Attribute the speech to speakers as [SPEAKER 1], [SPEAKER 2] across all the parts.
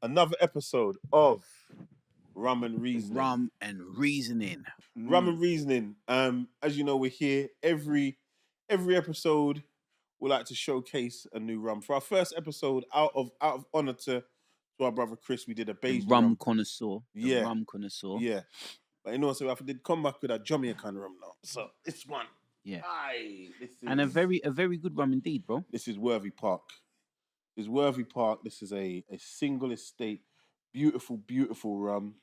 [SPEAKER 1] Another episode of Rum and Reasoning.
[SPEAKER 2] Rum and Reasoning.
[SPEAKER 1] Rum and Reasoning. As you know, we're here every episode. We like to showcase a new rum. For our first episode, out of honor to our brother Chris, we did a beige
[SPEAKER 2] rum connoisseur.
[SPEAKER 1] Yeah,
[SPEAKER 2] rum connoisseur.
[SPEAKER 1] Yeah, but you know, so I did come back with a Jamaican rum now. So this one,
[SPEAKER 2] yeah,
[SPEAKER 1] this is,
[SPEAKER 2] and a very good rum indeed, bro.
[SPEAKER 1] This is Worthy Park. This is a single estate, beautiful rum.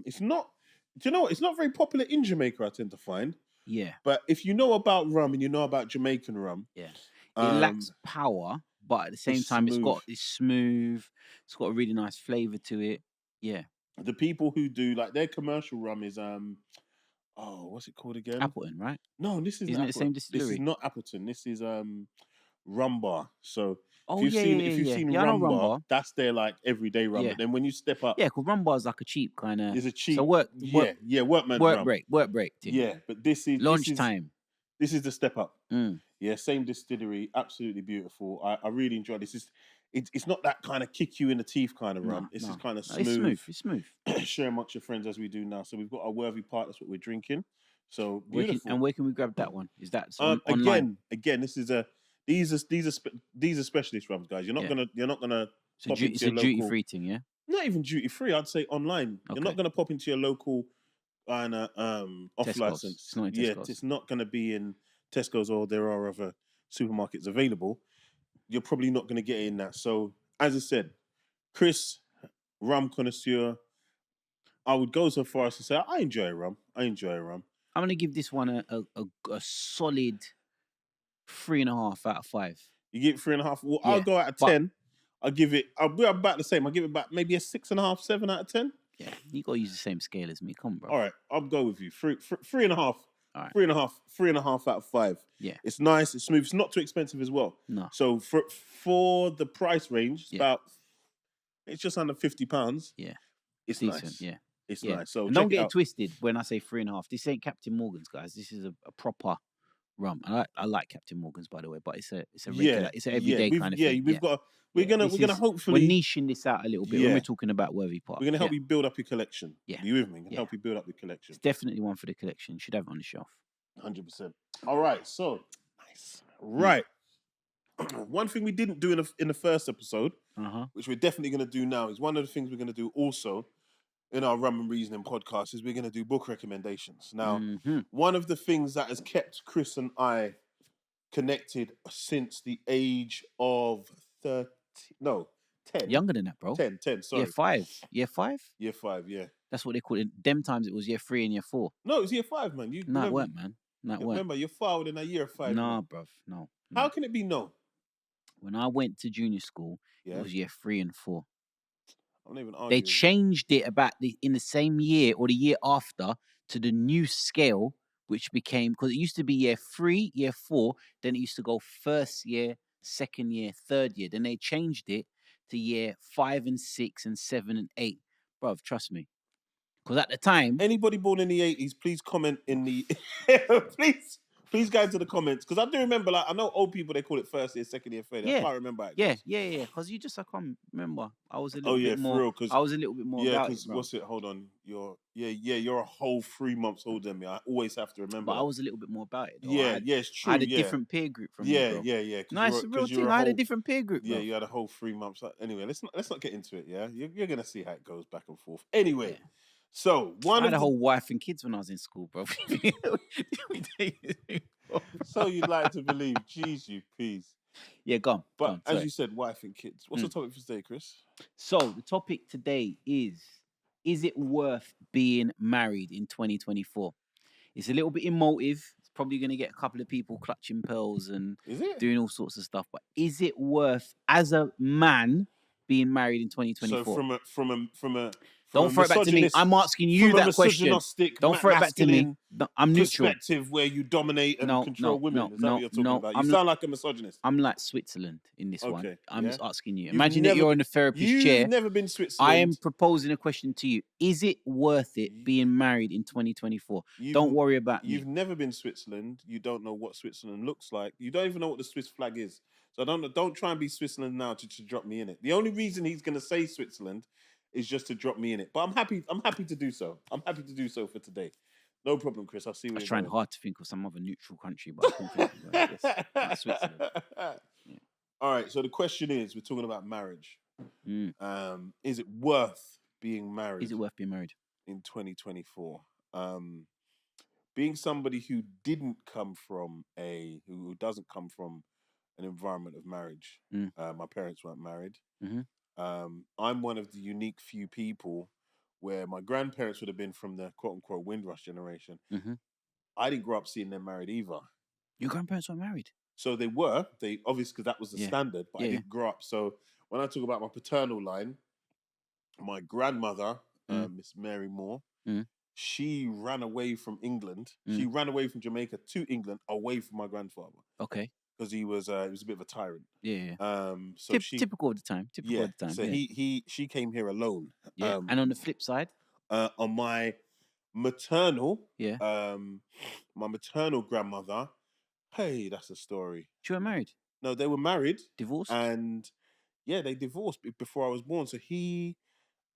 [SPEAKER 1] It's not, do you know what? It's not very popular in Jamaica, I tend to find.
[SPEAKER 2] Yeah.
[SPEAKER 1] But if you know about rum and you know about Jamaican rum,
[SPEAKER 2] yeah, it lacks power, but at the same time, it's smooth. It's got a really nice flavor to it. Yeah.
[SPEAKER 1] The people who do like their commercial rum is what's it called again?
[SPEAKER 2] Appleton, right?
[SPEAKER 1] No, this isn't
[SPEAKER 2] it the same distillery?
[SPEAKER 1] This is not Appleton. This is Rum Bar. So
[SPEAKER 2] if you've seen
[SPEAKER 1] Rum Bar, that's their like everyday rum.
[SPEAKER 2] Yeah.
[SPEAKER 1] But then when you step up,
[SPEAKER 2] because Rum Bar is like a cheap kind of.
[SPEAKER 1] It's a cheap.
[SPEAKER 2] So
[SPEAKER 1] workman
[SPEAKER 2] work
[SPEAKER 1] rum.
[SPEAKER 2] break. Thing.
[SPEAKER 1] Yeah, but this is
[SPEAKER 2] lunchtime.
[SPEAKER 1] This is the step up. Yeah, same distillery, absolutely beautiful. I really enjoy this. It's not that kind of kick you in the teeth kind of rum. This is kind of smooth.
[SPEAKER 2] It's smooth.
[SPEAKER 1] Share amongst your friends as we do now. So we've got our Worthy Park. That's what we're drinking. So beautiful.
[SPEAKER 2] Where can we grab that one? Is that online?
[SPEAKER 1] Again, this is these are specialist rums, guys. You're not gonna.
[SPEAKER 2] It's a duty free thing, yeah.
[SPEAKER 1] Not even duty free. I'd say online. Okay. You're not gonna pop into your local kind of off
[SPEAKER 2] Tesco's.
[SPEAKER 1] license.
[SPEAKER 2] It's not in Tesco's.
[SPEAKER 1] It's not gonna be in Tesco's, or there are other supermarkets available. You're probably not gonna get it in that. So as I said, Chris, rum connoisseur, I would go so far as to say I enjoy rum. I'm
[SPEAKER 2] gonna give this one a solid 3.5 out of 5.
[SPEAKER 1] You give it 3.5. Well, I'll go out of 10. I'll be about the same. I'll give it back maybe a 6.5, 7 out of 10.
[SPEAKER 2] Yeah, you gotta use the same scale as me. Come on, bro.
[SPEAKER 1] All right, I'll go with you. 3.5. All
[SPEAKER 2] right.
[SPEAKER 1] 3.5 out of 5.
[SPEAKER 2] Yeah.
[SPEAKER 1] It's nice, it's smooth, it's not too expensive as well.
[SPEAKER 2] No.
[SPEAKER 1] So for the price range, it's just under £50.
[SPEAKER 2] Yeah.
[SPEAKER 1] It's
[SPEAKER 2] decent,
[SPEAKER 1] nice.
[SPEAKER 2] Yeah.
[SPEAKER 1] It's nice. So
[SPEAKER 2] don't get it twisted when I say 3.5. This ain't Captain Morgan's, guys. This is a proper rum. I like Captain Morgan's, by the way, but it's a regular, it's an everyday kind of thing.
[SPEAKER 1] We're gonna hopefully
[SPEAKER 2] we're niching this out a little bit when we're talking about Worthy Park.
[SPEAKER 1] We're gonna help you build up your collection.
[SPEAKER 2] Yeah.
[SPEAKER 1] Are you with me? Help you build up your collection.
[SPEAKER 2] It's definitely one for the collection. You should have it on the shelf.
[SPEAKER 1] 100%. All right, so nice. Right. One thing we didn't do in the first episode, which we're definitely gonna do now, is one of the things we're gonna do also in our Rum and Reasoning podcast is we're going to do book recommendations. Now, one of the things that has kept Chris and I connected since the age of 10.
[SPEAKER 2] Younger than that, bro.
[SPEAKER 1] 10, sorry.
[SPEAKER 2] Year 5. Year 5?
[SPEAKER 1] Year 5, yeah.
[SPEAKER 2] That's what they call it. Them times it was year 3 and year 4.
[SPEAKER 1] No, it was year 5, man.
[SPEAKER 2] It weren't, man.
[SPEAKER 1] Remember, you're far within a year 5.
[SPEAKER 2] Nah, bruv. No.
[SPEAKER 1] How can it be no?
[SPEAKER 2] When I went to junior school, it was year 3 and 4.
[SPEAKER 1] I'm not even arguing.
[SPEAKER 2] They changed it in the same year or the year after to the new scale, which became, because it used to be year 3, year 4, then it used to go first year, second year, third year. Then they changed it to year 5 and 6 and 7 and 8. Bruv, trust me. Because at the time...
[SPEAKER 1] Anybody born in the 80s, please comment in the... Please go into the comments, because I do remember, like, I know old people, they call it first year, second year, third year. I can't remember it.
[SPEAKER 2] Yeah. Because I can't remember. I was a little bit
[SPEAKER 1] more.
[SPEAKER 2] For real, I was a little bit more.
[SPEAKER 1] Yeah, because what's it? Hold on. You're a whole 3 months older than me. I always have to remember.
[SPEAKER 2] But I was a little bit more about it.
[SPEAKER 1] It's true.
[SPEAKER 2] I had a different peer group from you, bro.
[SPEAKER 1] Yeah.
[SPEAKER 2] Nice, real thing. I had a different peer group.
[SPEAKER 1] Yeah, you had a whole 3 months. Anyway, let's not get into it. Yeah, you're gonna see how it goes back and forth. Anyway. Yeah. So
[SPEAKER 2] I had a whole wife and kids when I was in school, bro.
[SPEAKER 1] So you'd like to believe? Jeez, you peas.
[SPEAKER 2] Yeah, go on.
[SPEAKER 1] But as you said, wife and kids. What's the topic for today, Chris?
[SPEAKER 2] So the topic today is it worth being married in 2024? It's a little bit emotive. It's probably going to get a couple of people clutching pearls and doing all sorts of stuff. But is it worth, as a man, being married in 2024?
[SPEAKER 1] So from a
[SPEAKER 2] Don't throw it back to me. I'm asking you that question. Don't throw it back to me. No, I'm neutral.
[SPEAKER 1] Perspective where you dominate and control women. Is that what you're talking about? You sound like a misogynist.
[SPEAKER 2] I'm like Switzerland in this one. I'm just asking you.
[SPEAKER 1] You've
[SPEAKER 2] Imagine that you're in a therapist chair.
[SPEAKER 1] You've never been Switzerland.
[SPEAKER 2] I am proposing a question to you. Is it worth it being married in 2024? Don't worry about me.
[SPEAKER 1] You've never been Switzerland. You don't know what Switzerland looks like. You don't even know what the Swiss flag is. So don't try and be Switzerland now to drop me in it. The only reason he's going to say Switzerland is just to drop me in it. But I'm happy to do so. I'm happy to do so for today. No problem, Chris. I'll see you.
[SPEAKER 2] I was trying hard to think of some other neutral country, but I couldn't think of it. Yes, Switzerland.
[SPEAKER 1] Yeah. All right. So the question is, we're talking about marriage. Is it worth being married?
[SPEAKER 2] Is it worth being married
[SPEAKER 1] in 2024? Being somebody who doesn't come from an environment of marriage. My parents weren't married. I'm one of the unique few people where my grandparents would have been from the quote unquote Windrush generation. I didn't grow up seeing them married either.
[SPEAKER 2] Your grandparents weren't married?
[SPEAKER 1] So they obviously, because that was the standard, but I didn't grow up. So when I talk about my paternal line, my grandmother, Miss Mary Moore, she ran away from England. She ran away from Jamaica to England, away from my grandfather.
[SPEAKER 2] Okay.
[SPEAKER 1] Because he was a bit of a tyrant.
[SPEAKER 2] Yeah.
[SPEAKER 1] So
[SPEAKER 2] typical of the time. Typical of the time.
[SPEAKER 1] So she came here alone.
[SPEAKER 2] Yeah. And on the flip side,
[SPEAKER 1] on my maternal, my maternal grandmother. Hey, that's a story.
[SPEAKER 2] She were married?
[SPEAKER 1] No, they were married.
[SPEAKER 2] Divorced?
[SPEAKER 1] And they divorced before I was born. So he,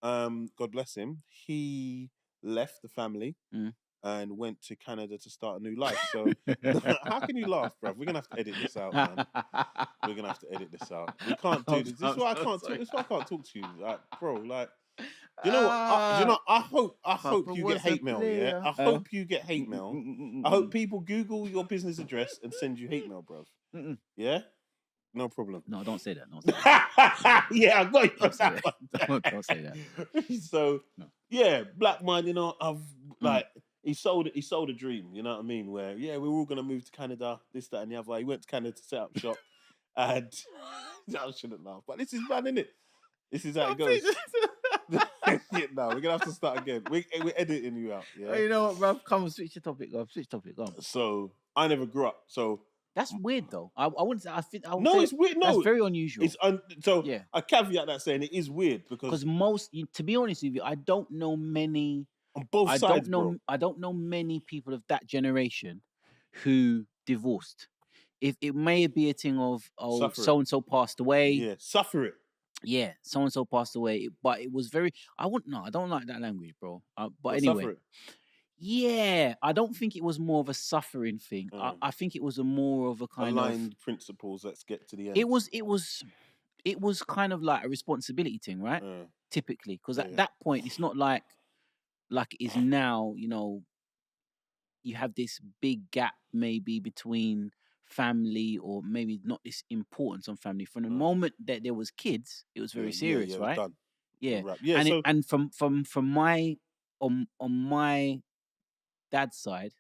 [SPEAKER 1] God bless him, he left the family and went to Canada to start a new life. So how can you laugh, bruv? We're gonna have to edit this out, man. We're gonna have to edit this out. We can't do this. This is why I can't talk. This is why I can't talk to you, like, bro. Like, you know what? I hope you get hate mail. Yeah, I hope you get hate mail. I hope people Google your business address and send you hate mail, bruv. Yeah. No problem.
[SPEAKER 2] No, don't say that. Don't say that.
[SPEAKER 1] Yeah, I got you.
[SPEAKER 2] Don't say that.
[SPEAKER 1] So, black man, you know, I've like he sold a dream, you know what I mean? Where we were all gonna move to Canada, this, that, and the other. He went to Canada to set up shop, and I shouldn't laugh, but this is bad, isn't it? This is how it goes. No, we're gonna have to start again. We're editing you out. Yeah.
[SPEAKER 2] You know what, bruv? Come on, switch the topic. Go.
[SPEAKER 1] So I never grew up. So
[SPEAKER 2] that's weird, though. I wouldn't say.
[SPEAKER 1] It's weird. No,
[SPEAKER 2] that's very unusual.
[SPEAKER 1] I caveat that saying it is weird because
[SPEAKER 2] to be honest with you, I don't know many
[SPEAKER 1] on both sides.
[SPEAKER 2] I don't know many people of that generation who divorced. If it may be a thing of so and so passed away.
[SPEAKER 1] Yeah, suffer it.
[SPEAKER 2] Yeah, so and so passed away, but it was very. I don't like that language, bro. But anyway. Yeah, I don't think it was more of a suffering thing. I think it was more of a kind
[SPEAKER 1] aligned principles. Let's get to the end.
[SPEAKER 2] It was kind of like a responsibility thing, right? Typically, because at that point, it's not like it is now. You know, you have this big gap maybe between family, or maybe not this importance on family. From the moment that there was kids, it was very serious, right?
[SPEAKER 1] Done.
[SPEAKER 2] Yeah,
[SPEAKER 1] yeah.
[SPEAKER 2] And from my on my dad's side,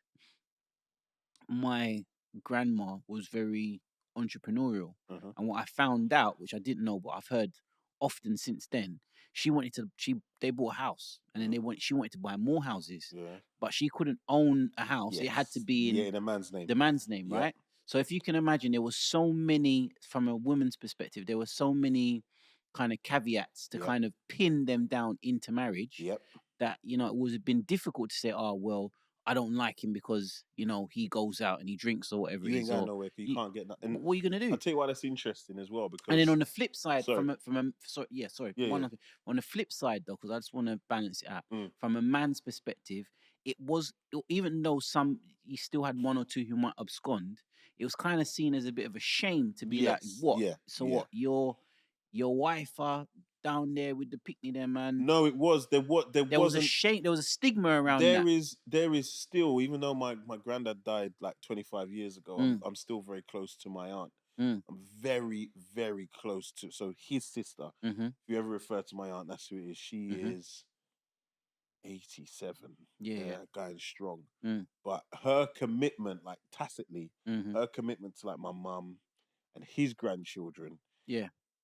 [SPEAKER 2] my grandma was very entrepreneurial, and what I found out, which I didn't know, but I've heard often since then, they bought a house, and then she wanted to buy more houses, but she couldn't own a house. It had to be in
[SPEAKER 1] the man's name.
[SPEAKER 2] The man's name, right? So if you can imagine, there was so many, from a woman's perspective, there were so many kind of caveats to kind of pin them down into marriage. That, you know, it would have been difficult to say, oh, well, I don't like him because, you know, he goes out and he drinks or whatever.
[SPEAKER 1] You ain't going nowhere because you can't get nothing.
[SPEAKER 2] What are you going to do?
[SPEAKER 1] I'll tell you why that's interesting as well. Because,
[SPEAKER 2] and then on the flip side, on the flip side, though, because I just want to balance it out. From a man's perspective, even though he still had one or two who might abscond, it was kind of seen as a bit of a shame to be like, what? What? Your wife down there with the picnic there, man.
[SPEAKER 1] No, it was. There was
[SPEAKER 2] a shame. There was a stigma around
[SPEAKER 1] that. There is still, even though my granddad died like 25 years ago, I'm still very close to my aunt. I'm very, very close to. So his sister, if you ever refer to my aunt, that's who it is. She is 87. Going strong. But her commitment, like tacitly, her commitment to like my mum and his grandchildren,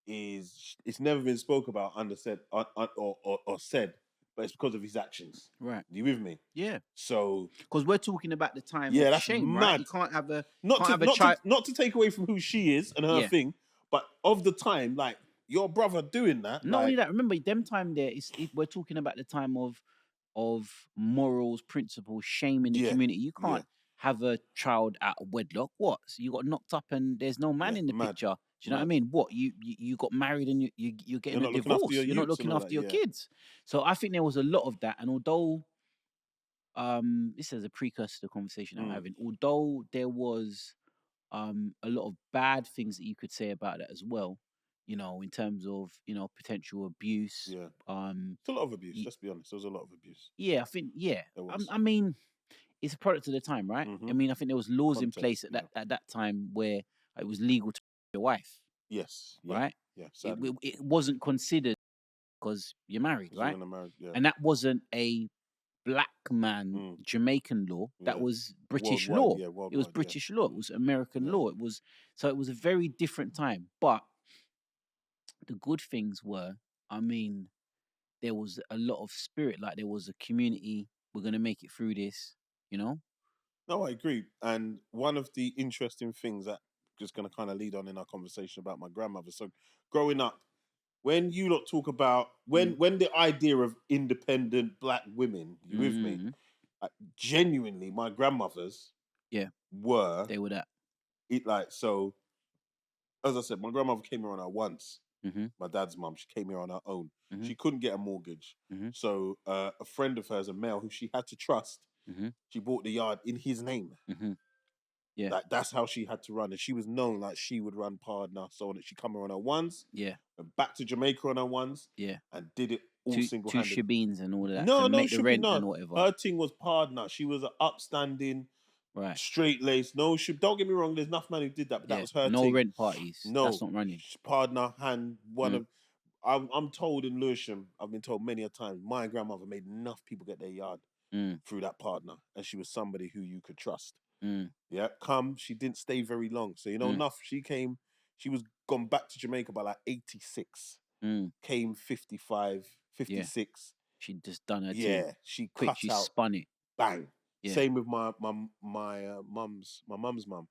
[SPEAKER 1] it's never been spoke about, or said but it's because of his actions.
[SPEAKER 2] Right.
[SPEAKER 1] You with me?
[SPEAKER 2] Yeah.
[SPEAKER 1] So
[SPEAKER 2] because we're talking about the time
[SPEAKER 1] yeah,
[SPEAKER 2] of
[SPEAKER 1] that's
[SPEAKER 2] shame, right?
[SPEAKER 1] mad.
[SPEAKER 2] You can't have a
[SPEAKER 1] Not
[SPEAKER 2] child.
[SPEAKER 1] to take away from who she is and her
[SPEAKER 2] Yeah.
[SPEAKER 1] thing, but of the time, like your brother doing that.
[SPEAKER 2] Not only that, remember them time there is we're talking about the time of morals, principles, shame in the community. You can't have a child out of wedlock. What? So you got knocked up and there's no man in the picture. Do you know what I mean? What? You got married and you're getting a divorce. You're not looking after your kids. So I think there was a lot of that. And although this is a precursor to the conversation I'm having, although there was a lot of bad things that you could say about it as well, you know, in terms of, you know, potential abuse.
[SPEAKER 1] Yeah. It's a lot of abuse, let's be honest. There was a lot of abuse.
[SPEAKER 2] Yeah, I think, yeah.
[SPEAKER 1] There was.
[SPEAKER 2] I mean, it's a product of the time, right? I mean, I think there was laws in place at that time where it was legal to your wife.
[SPEAKER 1] Yes.
[SPEAKER 2] Right?
[SPEAKER 1] Yeah.
[SPEAKER 2] It wasn't considered because you're married, right?
[SPEAKER 1] Yeah.
[SPEAKER 2] And that wasn't a black man Jamaican law. That was British law. It was British law. It was American law. It was a very different time. But the good things were, I mean, there was a lot of spirit. Like there was a community. We're gonna make it through this. You know.
[SPEAKER 1] No, I agree. And one of the interesting things that just going to kind of lead on in our conversation about my grandmother. So, growing up, when you lot talk about when the idea of independent black women, you with me? Genuinely, my grandmothers,
[SPEAKER 2] they were that.
[SPEAKER 1] It like so. As I said, my grandmother came here on her once. My dad's mum, she came here on her own. She couldn't get a mortgage, so a friend of hers, a male who she had to trust, she bought the yard in his name.
[SPEAKER 2] Yeah,
[SPEAKER 1] like that's how she had to run, and she was known like she would run partner. So that she come here on her ones, went back to Jamaica on her ones, and did it all single-handed.
[SPEAKER 2] Two shebeens and all of that.
[SPEAKER 1] No,
[SPEAKER 2] to make the rent
[SPEAKER 1] no.
[SPEAKER 2] and whatever.
[SPEAKER 1] Her thing was partner. She was an upstanding, straight laced. No, don't get me wrong. There's enough man who did that, but that was her.
[SPEAKER 2] No
[SPEAKER 1] thing.
[SPEAKER 2] rent parties. No, that's not running.
[SPEAKER 1] Partner hand one of. I'm told in Lewisham, I've been told many a time, my grandmother made enough people get their yard through that partner, and she was somebody who you could trust. Yeah, she didn't stay very long. So, enough, she came, she was gone back to Jamaica by like 86. Came 55, 56. Yeah.
[SPEAKER 2] She just done her thing.
[SPEAKER 1] Yeah, she cut
[SPEAKER 2] she
[SPEAKER 1] out.
[SPEAKER 2] spun it.
[SPEAKER 1] Bang. Yeah. Same with my mum's mum.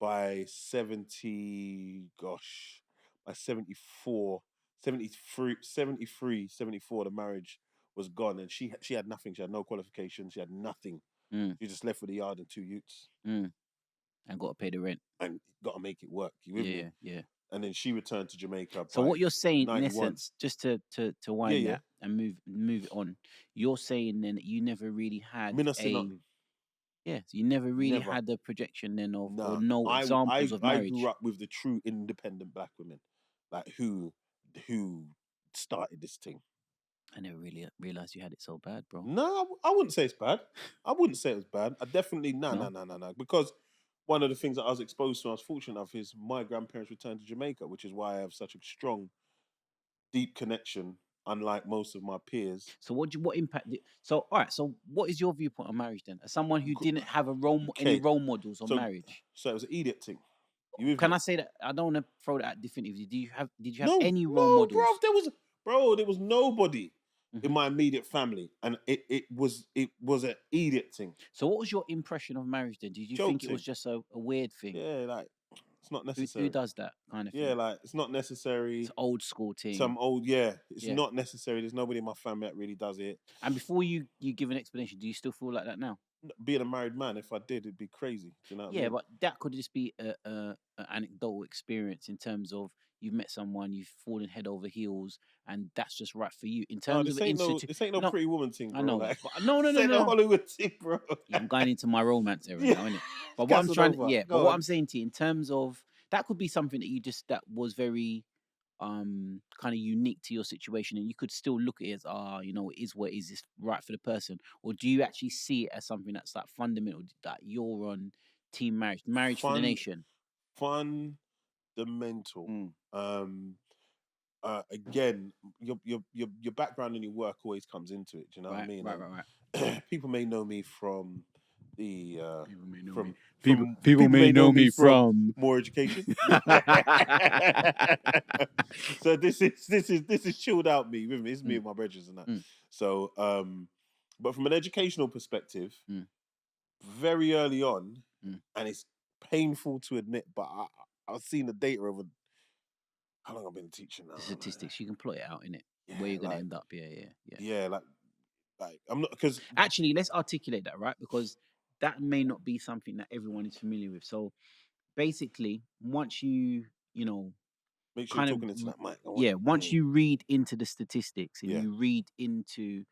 [SPEAKER 1] By 70, by 74, 73, 74, the marriage was gone, and she had nothing. She had no qualifications. She had nothing. She just left with a yard and 2 utes.
[SPEAKER 2] And got to pay the rent.
[SPEAKER 1] And got to make it work. You with me?
[SPEAKER 2] Yeah.
[SPEAKER 1] And then she returned to Jamaica.
[SPEAKER 2] So what you're saying, 91. In essence, just to wind that and move it on, you're saying then that you never really had so you never really had the projection then of or no examples of marriage.
[SPEAKER 1] I grew up with the true independent black women, like who started this thing.
[SPEAKER 2] I never really realized you had it so bad, bro.
[SPEAKER 1] No, I wouldn't say it's bad. I wouldn't say it was bad. I definitely no. Because one of the things that I was exposed to, I was fortunate enough, is my grandparents returned to Jamaica, which is why I have such a strong, deep connection, unlike most of my peers.
[SPEAKER 2] So what impact so all right, so what is your viewpoint on marriage then? As someone who didn't have any role models on marriage.
[SPEAKER 1] So it was an idiot thing.
[SPEAKER 2] Can I say that? I don't want to throw that out definitively. Did you have any role models?
[SPEAKER 1] There was nobody in my immediate family, and it was an idiot thing.
[SPEAKER 2] So what was your impression of marriage then? Did you think it was just a weird thing?
[SPEAKER 1] Yeah, like it's not necessary.
[SPEAKER 2] Who does that kind of thing?
[SPEAKER 1] Yeah, like it's not necessary.
[SPEAKER 2] It's old school thing.
[SPEAKER 1] It's not necessary. There's nobody in my family that really does it.
[SPEAKER 2] And before you give an explanation, do you still feel like that now?
[SPEAKER 1] Being a married man, if I did, it'd be crazy. Do you know what I mean?
[SPEAKER 2] But that could just be an anecdotal experience in terms of you've met someone, you've fallen head over heels, and that's just right for you. In terms of
[SPEAKER 1] this ain't no Pretty Woman thing, bro.
[SPEAKER 2] I know,
[SPEAKER 1] like,
[SPEAKER 2] but no.
[SPEAKER 1] Hollywood thing, bro.
[SPEAKER 2] I'm going into my romance era now, innit? But what I'm saying to you, in terms of that, could be something that that was very kind of unique to your situation, and you could still look at it as it is what is this right for the person, or do you actually see it as something that's like fundamental, that you're on team marriage for the nation?
[SPEAKER 1] Fundamental. Again, your background and your work always comes into it. Do you know what I mean?
[SPEAKER 2] Right.
[SPEAKER 1] People may know me from the
[SPEAKER 2] people may know me from
[SPEAKER 1] More Education. So this is chilled out me with me. It's me and my brothers and that. So, but from an educational perspective, very early on, and it's painful to admit, but I've seen the data over how long I've been teaching now.
[SPEAKER 2] The statistics, you can plot it out in it.
[SPEAKER 1] Yeah,
[SPEAKER 2] Where you're going to
[SPEAKER 1] like,
[SPEAKER 2] end up. Yeah.
[SPEAKER 1] yeah, like I'm not because
[SPEAKER 2] Actually, let's articulate that, right? Because that may not be something that everyone is familiar with. So basically, once you know,
[SPEAKER 1] make sure you're
[SPEAKER 2] kind of
[SPEAKER 1] talking into that mic. I want,
[SPEAKER 2] yeah, once you read into the statistics and
[SPEAKER 1] Yeah.
[SPEAKER 2] you read into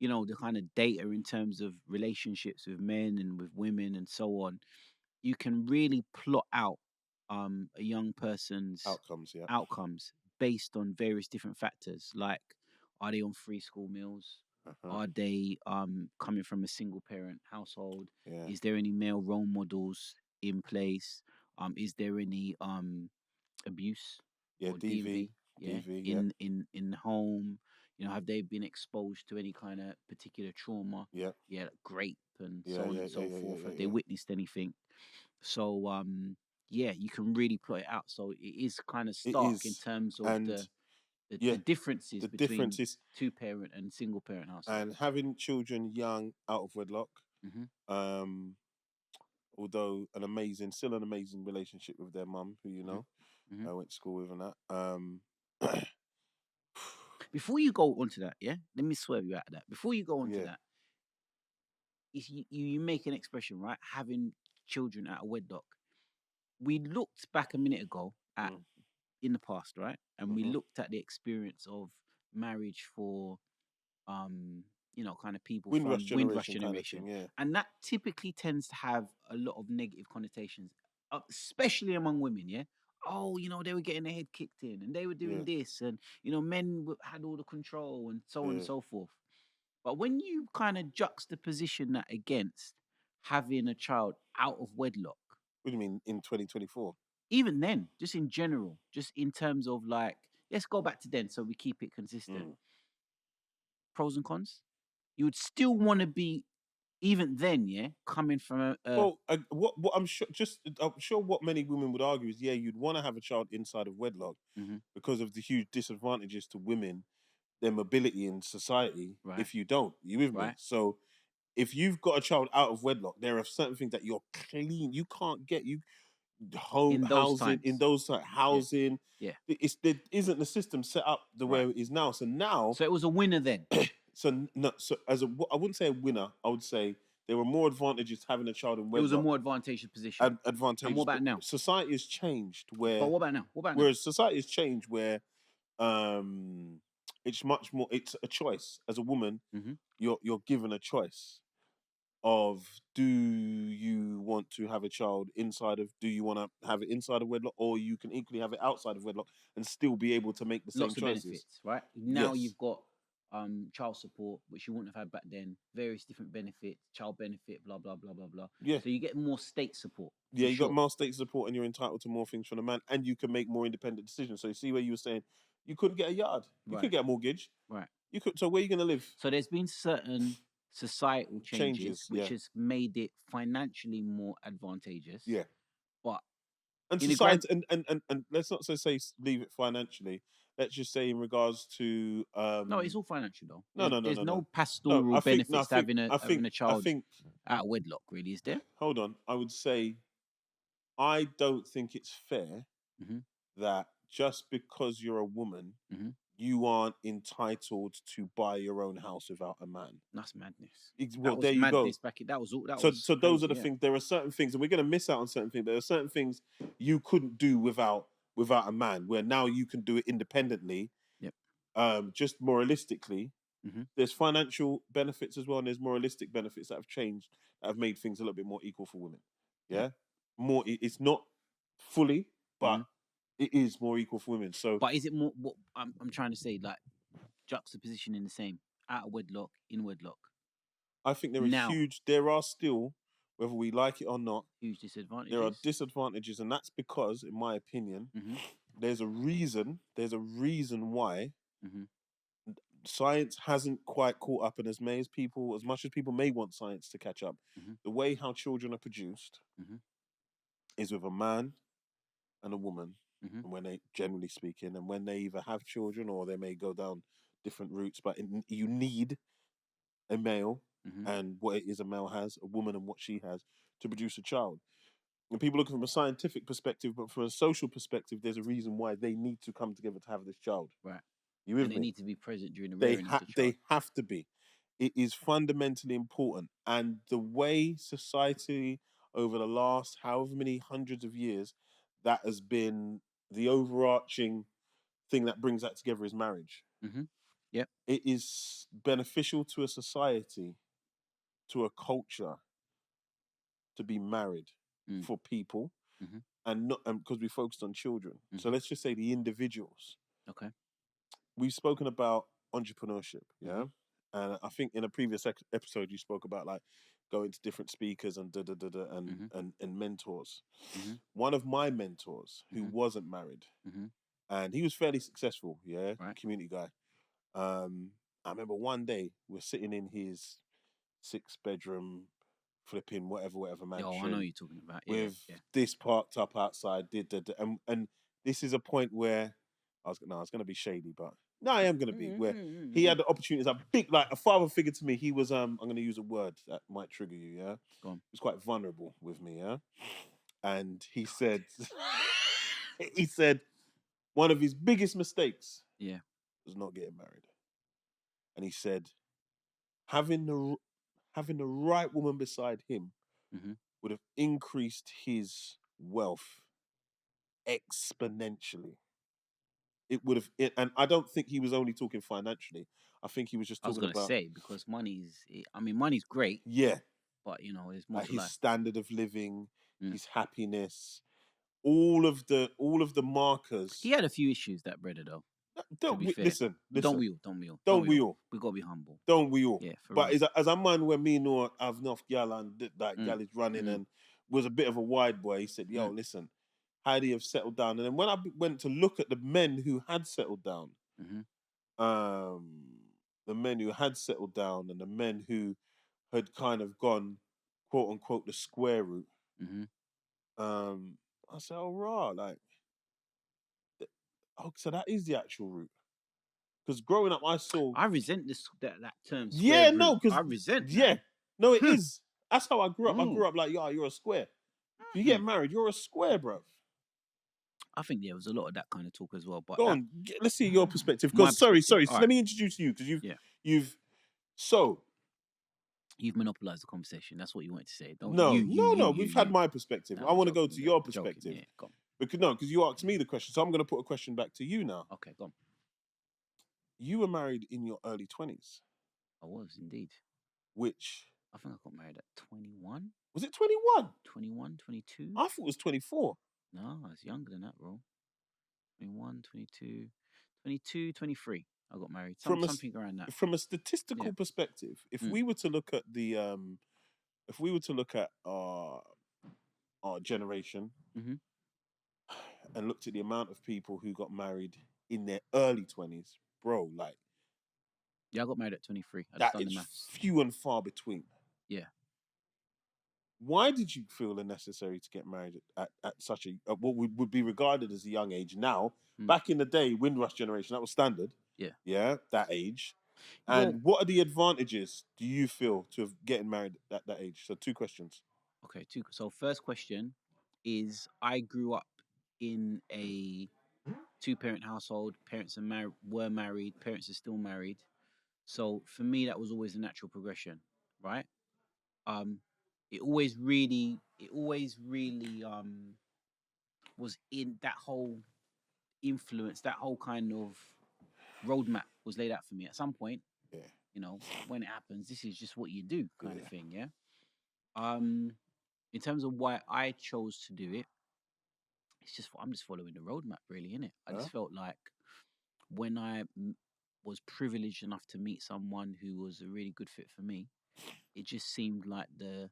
[SPEAKER 2] the kind of data in terms of relationships with men and with women and so on, you can really plot out a young person's
[SPEAKER 1] outcomes, yeah,
[SPEAKER 2] outcomes based on various different factors, like are they on free school meals, are they coming from a single parent household,
[SPEAKER 1] yeah,
[SPEAKER 2] is there any male role models in place, is there any abuse
[SPEAKER 1] yeah,
[SPEAKER 2] or DMV,
[SPEAKER 1] DV, yeah,
[SPEAKER 2] in the home, have they been exposed to any kind of particular trauma,
[SPEAKER 1] yeah,
[SPEAKER 2] like grape and
[SPEAKER 1] yeah,
[SPEAKER 2] so on
[SPEAKER 1] yeah,
[SPEAKER 2] and
[SPEAKER 1] yeah,
[SPEAKER 2] so
[SPEAKER 1] yeah,
[SPEAKER 2] forth,
[SPEAKER 1] yeah,
[SPEAKER 2] have they
[SPEAKER 1] yeah.
[SPEAKER 2] witnessed anything? So yeah, you can really plot it out. So it is kind of
[SPEAKER 1] It
[SPEAKER 2] stark in
[SPEAKER 1] is,
[SPEAKER 2] terms of
[SPEAKER 1] and
[SPEAKER 2] the
[SPEAKER 1] yeah,
[SPEAKER 2] differences
[SPEAKER 1] the
[SPEAKER 2] between
[SPEAKER 1] difference is,
[SPEAKER 2] two parent and single parent
[SPEAKER 1] and
[SPEAKER 2] households.
[SPEAKER 1] having children young out of wedlock.
[SPEAKER 2] Mm-hmm.
[SPEAKER 1] Um, although still an amazing relationship with their mum, who
[SPEAKER 2] Mm-hmm.
[SPEAKER 1] I went to school with and that.
[SPEAKER 2] Before you go onto that, yeah, let me swerve you out of that. Before you go onto
[SPEAKER 1] Yeah.
[SPEAKER 2] that, you make an expression, right? Having children out of wedlock. We looked back a minute ago at
[SPEAKER 1] Mm.
[SPEAKER 2] in the past, right? And we
[SPEAKER 1] Mm-hmm.
[SPEAKER 2] looked at the experience of marriage for kind of people
[SPEAKER 1] Windrush
[SPEAKER 2] from Windrush
[SPEAKER 1] generation kind of
[SPEAKER 2] generation.
[SPEAKER 1] thing. Yeah.
[SPEAKER 2] And that typically tends to have a lot of negative connotations, especially among women, yeah? Oh, they were getting their head kicked in and they were doing
[SPEAKER 1] Yeah.
[SPEAKER 2] this, and men had all the control and so on and
[SPEAKER 1] Yeah.
[SPEAKER 2] so forth. But when you kind of juxtaposition that against having a child out of wedlock,
[SPEAKER 1] What do you mean in 2024?
[SPEAKER 2] even then, just in general, just in terms of like, let's go back to then so we keep it consistent.
[SPEAKER 1] Mm.
[SPEAKER 2] Pros and cons. You would still want to be, even then, yeah, coming from a
[SPEAKER 1] Well, what I'm sure what many women would argue is, yeah, you'd want to have a child inside of wedlock
[SPEAKER 2] Mhm.
[SPEAKER 1] because of the huge disadvantages to women, their mobility in society.
[SPEAKER 2] Right,
[SPEAKER 1] If you don't, you with me?
[SPEAKER 2] right.
[SPEAKER 1] So if you've got a child out of wedlock, there are certain things that you're clean. You can't get home
[SPEAKER 2] In those
[SPEAKER 1] housing in
[SPEAKER 2] times,
[SPEAKER 1] those like
[SPEAKER 2] yeah,
[SPEAKER 1] housing.
[SPEAKER 2] yeah,
[SPEAKER 1] There isn't the system set up the way
[SPEAKER 2] right.
[SPEAKER 1] it is now. So now,
[SPEAKER 2] So it was a winner then.
[SPEAKER 1] so I wouldn't say a winner. I would say there were more advantages to having a child in
[SPEAKER 2] It was a
[SPEAKER 1] wedlock.
[SPEAKER 2] more advantageous position. And what
[SPEAKER 1] Advantageous, but
[SPEAKER 2] about now?
[SPEAKER 1] society has changed
[SPEAKER 2] But
[SPEAKER 1] where
[SPEAKER 2] what about now? What about now?
[SPEAKER 1] whereas society has changed where um it's much more, it's a choice. As a woman,
[SPEAKER 2] Hmm.
[SPEAKER 1] you're given a choice of, do you want to have a child do you want to have it inside of wedlock, or you can equally have it outside of wedlock and still be able to make the same
[SPEAKER 2] Lots of
[SPEAKER 1] choices.
[SPEAKER 2] benefits, right? Now
[SPEAKER 1] Yes.
[SPEAKER 2] you've got child support, which you wouldn't have had back then. Various different benefits, child benefit, blah blah blah blah blah.
[SPEAKER 1] Yeah.
[SPEAKER 2] So you get more state support
[SPEAKER 1] Yeah,
[SPEAKER 2] for
[SPEAKER 1] you got
[SPEAKER 2] sure.
[SPEAKER 1] more state support and you're entitled to more things from the man, and you can make more independent decisions. So you see where you were saying you couldn't get a yard, you
[SPEAKER 2] Right,
[SPEAKER 1] could get a mortgage,
[SPEAKER 2] right.
[SPEAKER 1] you could. So where are you going to live?
[SPEAKER 2] So there's been certain societal changes
[SPEAKER 1] Changes,
[SPEAKER 2] which
[SPEAKER 1] yeah,
[SPEAKER 2] has made it financially more advantageous.
[SPEAKER 1] yeah.
[SPEAKER 2] But
[SPEAKER 1] And
[SPEAKER 2] in the grand,
[SPEAKER 1] society, and let's not say leave it financially. Let's just say in regards to
[SPEAKER 2] no, it's all financial though.
[SPEAKER 1] no, no, no,
[SPEAKER 2] There's
[SPEAKER 1] no,
[SPEAKER 2] no
[SPEAKER 1] no, no.
[SPEAKER 2] pastoral
[SPEAKER 1] I think no,
[SPEAKER 2] benefits to having a
[SPEAKER 1] I
[SPEAKER 2] child
[SPEAKER 1] think.
[SPEAKER 2] out of wedlock, really, is there?
[SPEAKER 1] Hold on, I would say I don't think it's fair
[SPEAKER 2] Hmm.
[SPEAKER 1] that just because you're a woman,
[SPEAKER 2] Hmm.
[SPEAKER 1] you aren't entitled to buy your own house without a man.
[SPEAKER 2] That's madness.
[SPEAKER 1] Well,
[SPEAKER 2] That
[SPEAKER 1] there
[SPEAKER 2] was
[SPEAKER 1] you go.
[SPEAKER 2] madness back. That was all. That
[SPEAKER 1] So,
[SPEAKER 2] was
[SPEAKER 1] so those are
[SPEAKER 2] crazy.
[SPEAKER 1] the
[SPEAKER 2] Yeah.
[SPEAKER 1] things. There are certain things, and we're going to miss out on certain things. There are certain things you couldn't do without a man. Where now you can do it independently.
[SPEAKER 2] Yep.
[SPEAKER 1] Just moralistically,
[SPEAKER 2] Hmm.
[SPEAKER 1] there's financial benefits as well, and there's moralistic benefits that have changed, that have made things a little bit more equal for women.
[SPEAKER 2] Yep.
[SPEAKER 1] Yeah, more. It's not fully,
[SPEAKER 2] Hmm.
[SPEAKER 1] but it is more equal for women. So
[SPEAKER 2] But is it more? What I'm trying to say, like juxtaposition in the same out of wedlock, in wedlock.
[SPEAKER 1] I think
[SPEAKER 2] Now,
[SPEAKER 1] there are still, whether we like it or not,
[SPEAKER 2] huge
[SPEAKER 1] there are
[SPEAKER 2] disadvantages.
[SPEAKER 1] disadvantages, and that's because, in my opinion,
[SPEAKER 2] Hmm.
[SPEAKER 1] there's a reason. There's a reason why
[SPEAKER 2] Hmm.
[SPEAKER 1] science hasn't quite caught up, and as much as people may want science to catch up,
[SPEAKER 2] Hmm.
[SPEAKER 1] the way how children are produced
[SPEAKER 2] Hmm.
[SPEAKER 1] is with a man and a woman,
[SPEAKER 2] Hmm.
[SPEAKER 1] and when they, generally speaking, and when they either have children or they may go down different routes, but you need a male
[SPEAKER 2] Mm-hmm.
[SPEAKER 1] and what it is a male has, a woman and what she has to produce a child. And people look from a scientific perspective, but from a social perspective, there's a reason why they need to come together to have this child.
[SPEAKER 2] Right.
[SPEAKER 1] You with
[SPEAKER 2] And they
[SPEAKER 1] me?
[SPEAKER 2] need to be present during the rearing of the child.
[SPEAKER 1] They have to be. It is fundamentally important, and the way society over the last however many hundreds of years, that has been the overarching thing that brings that together is marriage.
[SPEAKER 2] Mm-hmm. Yep.
[SPEAKER 1] It is beneficial to a society, to a culture, to be married for people,
[SPEAKER 2] Mm-hmm.
[SPEAKER 1] and not because we focused on children. So
[SPEAKER 2] Mm-hmm.
[SPEAKER 1] let's just say the individuals.
[SPEAKER 2] Okay.
[SPEAKER 1] We've spoken about entrepreneurship,
[SPEAKER 2] Mm-hmm.
[SPEAKER 1] yeah, and I think in a previous episode you spoke about like going to different speakers and
[SPEAKER 2] Mm-hmm.
[SPEAKER 1] and mentors.
[SPEAKER 2] Mm-hmm.
[SPEAKER 1] One of my mentors who
[SPEAKER 2] Mm-hmm.
[SPEAKER 1] wasn't married,
[SPEAKER 2] Mm-hmm.
[SPEAKER 1] and he was fairly successful, yeah,
[SPEAKER 2] Right.
[SPEAKER 1] community guy. I remember one day we're sitting in his 6 bedroom flipping whatever
[SPEAKER 2] Oh, I know
[SPEAKER 1] mansion
[SPEAKER 2] what you're talking about. Yeah.
[SPEAKER 1] with
[SPEAKER 2] Yeah.
[SPEAKER 1] this parked up outside, and this is a point where I was going to be shady, but no, I am going to be where he had the opportunity as a big, like a father figure to me. He was I'm going to use a word that might trigger you, yeah.
[SPEAKER 2] Go on.
[SPEAKER 1] He was quite vulnerable with me, yeah, and he said he said one of his biggest mistakes
[SPEAKER 2] Yeah.
[SPEAKER 1] was not getting married, and he said having the having the right woman beside him
[SPEAKER 2] Mm-hmm.
[SPEAKER 1] would have increased his wealth exponentially. It would have, and I don't think he was only talking financially. I think he was just
[SPEAKER 2] I was
[SPEAKER 1] talking
[SPEAKER 2] gonna
[SPEAKER 1] about,
[SPEAKER 2] say because money's great,
[SPEAKER 1] yeah,
[SPEAKER 2] but there's more to
[SPEAKER 1] his
[SPEAKER 2] life.
[SPEAKER 1] standard of living,
[SPEAKER 2] Mm.
[SPEAKER 1] his happiness, all of the
[SPEAKER 2] He
[SPEAKER 1] markers.
[SPEAKER 2] had a few issues, that brother, though. To be fair,
[SPEAKER 1] Listen,
[SPEAKER 2] don't
[SPEAKER 1] listen,
[SPEAKER 2] we all? Don't we all? Don't
[SPEAKER 1] don't
[SPEAKER 2] we
[SPEAKER 1] we
[SPEAKER 2] all?
[SPEAKER 1] all?
[SPEAKER 2] We gotta be humble.
[SPEAKER 1] Don't we all?
[SPEAKER 2] Yeah, for
[SPEAKER 1] But
[SPEAKER 2] real.
[SPEAKER 1] as a man when me know I've enough gal and that
[SPEAKER 2] Mm.
[SPEAKER 1] gal is running
[SPEAKER 2] Mm.
[SPEAKER 1] and was a bit of a wide boy, he said, "Yo,
[SPEAKER 2] Mm.
[SPEAKER 1] listen, how do you have settled down?" And then when I went to look at the men who had settled down,
[SPEAKER 2] Mm-hmm.
[SPEAKER 1] um, the men who had settled down and the men who had kind of gone, quote unquote, the square route.
[SPEAKER 2] Mm-hmm.
[SPEAKER 1] I said, "Oh, raw, like, oh, so that is the actual route." Because growing up, I saw,
[SPEAKER 2] I resent that term square
[SPEAKER 1] yeah,
[SPEAKER 2] root.
[SPEAKER 1] no, because
[SPEAKER 2] I resent that.
[SPEAKER 1] yeah, no, it is. That's how I grew up. I
[SPEAKER 2] Mm.
[SPEAKER 1] grew up like, yeah, you're a square. If you get
[SPEAKER 2] Mm.
[SPEAKER 1] married, you're a square, bro.
[SPEAKER 2] I think there was a lot of that kind of talk as well, but
[SPEAKER 1] Go
[SPEAKER 2] that
[SPEAKER 1] on, let's see your perspective.
[SPEAKER 2] my
[SPEAKER 1] Because sorry,
[SPEAKER 2] perspective.
[SPEAKER 1] sorry,
[SPEAKER 2] All
[SPEAKER 1] so
[SPEAKER 2] right.
[SPEAKER 1] let me introduce you because
[SPEAKER 2] Yeah.
[SPEAKER 1] so
[SPEAKER 2] You've monopolized the conversation. That's what you wanted to say. Don't
[SPEAKER 1] no,
[SPEAKER 2] you.
[SPEAKER 1] we've had my perspective.
[SPEAKER 2] No,
[SPEAKER 1] I
[SPEAKER 2] I'm
[SPEAKER 1] want to go
[SPEAKER 2] joking.
[SPEAKER 1] to your
[SPEAKER 2] Joking.
[SPEAKER 1] perspective.
[SPEAKER 2] Yeah, go on.
[SPEAKER 1] Because you asked me the question, so I'm going to put a question back to you now.
[SPEAKER 2] Okay, go on.
[SPEAKER 1] You were married in your early 20s,
[SPEAKER 2] I was indeed.
[SPEAKER 1] which
[SPEAKER 2] I think I got married at 21,
[SPEAKER 1] was it 21?
[SPEAKER 2] 21, 22.
[SPEAKER 1] I thought it was 24.
[SPEAKER 2] No, I was younger than that, bro. 21, 22, 22, 23. I got married. Something around that.
[SPEAKER 1] From a
[SPEAKER 2] Yeah.
[SPEAKER 1] statistical perspective, if
[SPEAKER 2] Mm.
[SPEAKER 1] we were to look at if we were to look at our generation
[SPEAKER 2] Mm-hmm.
[SPEAKER 1] and looked at the amount of people who got married in their early 20s, bro, like
[SPEAKER 2] Yeah, I got married at 23. I just
[SPEAKER 1] that
[SPEAKER 2] done the
[SPEAKER 1] is
[SPEAKER 2] maths.
[SPEAKER 1] few and far between.
[SPEAKER 2] Yeah.
[SPEAKER 1] Why did you feel the necessary to get married at such a what would be regarded as a young age now?
[SPEAKER 2] Mm.
[SPEAKER 1] Back in the day, Windrush generation, that was standard.
[SPEAKER 2] Yeah.
[SPEAKER 1] Yeah, that age.
[SPEAKER 2] Well,
[SPEAKER 1] And what are the advantages do you feel to have getting married at that age? So 2 questions.
[SPEAKER 2] okay. So first question is: I grew up in a two-parent household. Parents were married. Parents are still married. So for me, that was always a natural progression, right? Um, it always really was in that whole influence, that whole kind of roadmap was laid out for me. At some point,
[SPEAKER 1] Yeah.
[SPEAKER 2] When it happens, this is just what you do, kind of
[SPEAKER 1] Yeah.
[SPEAKER 2] thing, yeah. In terms of why I chose to do it, I'm just following the roadmap, really, innit? I
[SPEAKER 1] Huh?
[SPEAKER 2] just felt like when I was privileged enough to meet someone who was a really good fit for me, it just seemed like the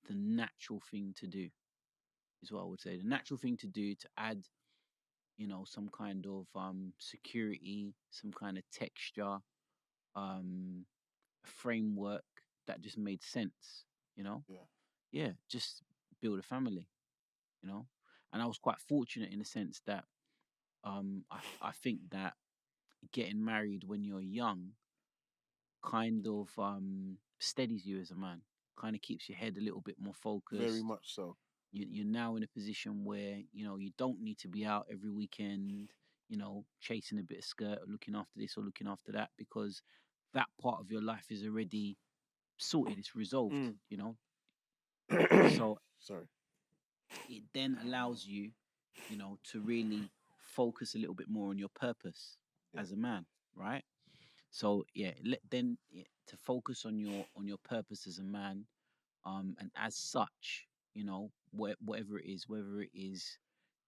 [SPEAKER 2] natural thing to do is what I would say. The natural thing to do to add, some kind of security, some kind of texture, a framework that just made sense, you know?
[SPEAKER 1] Yeah.
[SPEAKER 2] Yeah, just build a family, you know? And I was quite fortunate in the sense that I think that getting married when you're young kind of steadies you as a man, kind of keeps your head a little bit more
[SPEAKER 1] Very
[SPEAKER 2] focused.
[SPEAKER 1] much so.
[SPEAKER 2] You're now in a position where you don't need to be out every weekend, chasing a bit of skirt or looking after this or looking after that, because that part of your life is already sorted, it's resolved. So
[SPEAKER 1] Sorry.
[SPEAKER 2] it then allows you, to really focus a little bit more on your purpose
[SPEAKER 1] Yeah.
[SPEAKER 2] as a man, right? So yeah, to focus on your purpose as a man, and as such, whatever it is, whether it is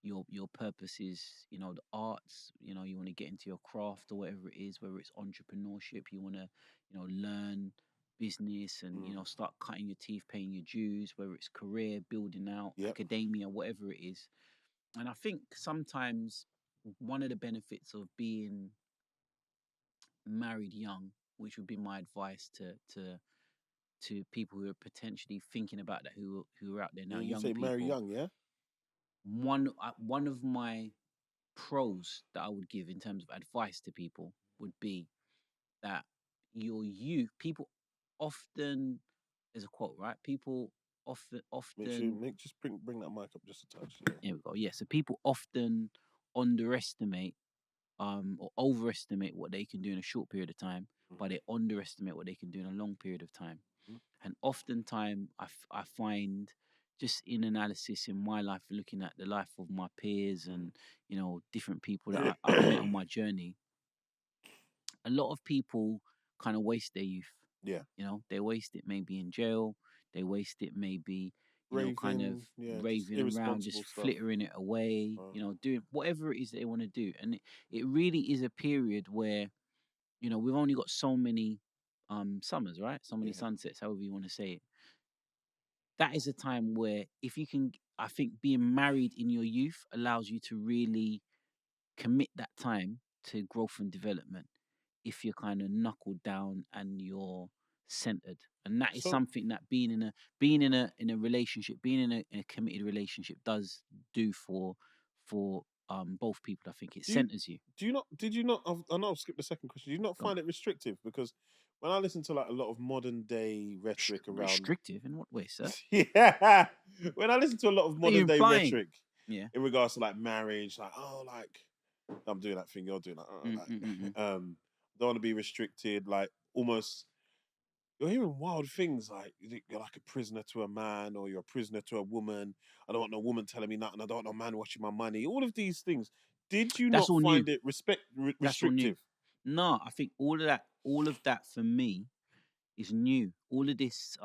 [SPEAKER 2] your purpose is, the arts, you want to get into your craft or whatever it is, whether it's entrepreneurship, you want to, learn business and start cutting your teeth, paying your dues, whether it's career building out,
[SPEAKER 1] Yep.
[SPEAKER 2] academia, whatever it is. And I think sometimes one of the benefits of being married young, which would be my advice to people who are potentially thinking about that, who are out there now,
[SPEAKER 1] Yeah, you
[SPEAKER 2] young
[SPEAKER 1] say marry
[SPEAKER 2] people.
[SPEAKER 1] young, yeah?
[SPEAKER 2] One of my pros that I would give in terms of advice to people would be that your youth, people often, there's a quote, right? People
[SPEAKER 1] Make sure
[SPEAKER 2] often,
[SPEAKER 1] just bring that mic up just a touch. Yeah.
[SPEAKER 2] here we go. Yeah, so people often underestimate or overestimate what they can do in a short period of time, but they underestimate what they can do in a long period of time. And oftentimes, I find just in analysis in my life, looking at the life of my peers and different people that I've met on my journey, a lot of people kind of waste their youth.
[SPEAKER 1] Yeah.
[SPEAKER 2] They waste it maybe in jail. They waste it maybe, kind of
[SPEAKER 1] Raving, yeah, just
[SPEAKER 2] raving around, just
[SPEAKER 1] irresponsible stuff.
[SPEAKER 2] flittering it away.
[SPEAKER 1] Oh.
[SPEAKER 2] Doing whatever it is they want to do, and it really is a period where we've only got so many summers, right? So many
[SPEAKER 1] Yeah.
[SPEAKER 2] sunsets, however you want to say it. That is a time where if you can, I think being married in your youth allows you to really commit that time to growth and development if you're kind of knuckled down and you're centered. And that is
[SPEAKER 1] So
[SPEAKER 2] something that being in a relationship, being in a committed relationship does do for both people. I think it
[SPEAKER 1] do you
[SPEAKER 2] centers you.
[SPEAKER 1] did you not I know I've skipped the second question. Did you not
[SPEAKER 2] Go on.
[SPEAKER 1] find it restrictive? Because when I listen to like a lot of modern day rhetoric around
[SPEAKER 2] Restrictive in what way, sir?
[SPEAKER 1] yeah, when I listen to a lot of
[SPEAKER 2] What are you
[SPEAKER 1] modern day
[SPEAKER 2] implying?
[SPEAKER 1] rhetoric
[SPEAKER 2] Yeah.
[SPEAKER 1] in regards to like marriage, like I'm doing that thing, you're doing that,
[SPEAKER 2] Mm.
[SPEAKER 1] don't want to be restricted, like almost you're hearing wild things like you're like a prisoner to a man or you're a prisoner to a woman. I don't want no woman telling me nothing. I don't want no man watching my money. All of these things. Did you
[SPEAKER 2] That's
[SPEAKER 1] not
[SPEAKER 2] all new.
[SPEAKER 1] find it
[SPEAKER 2] That's all new.
[SPEAKER 1] restrictive?
[SPEAKER 2] No, I think all of that for me is new. All of this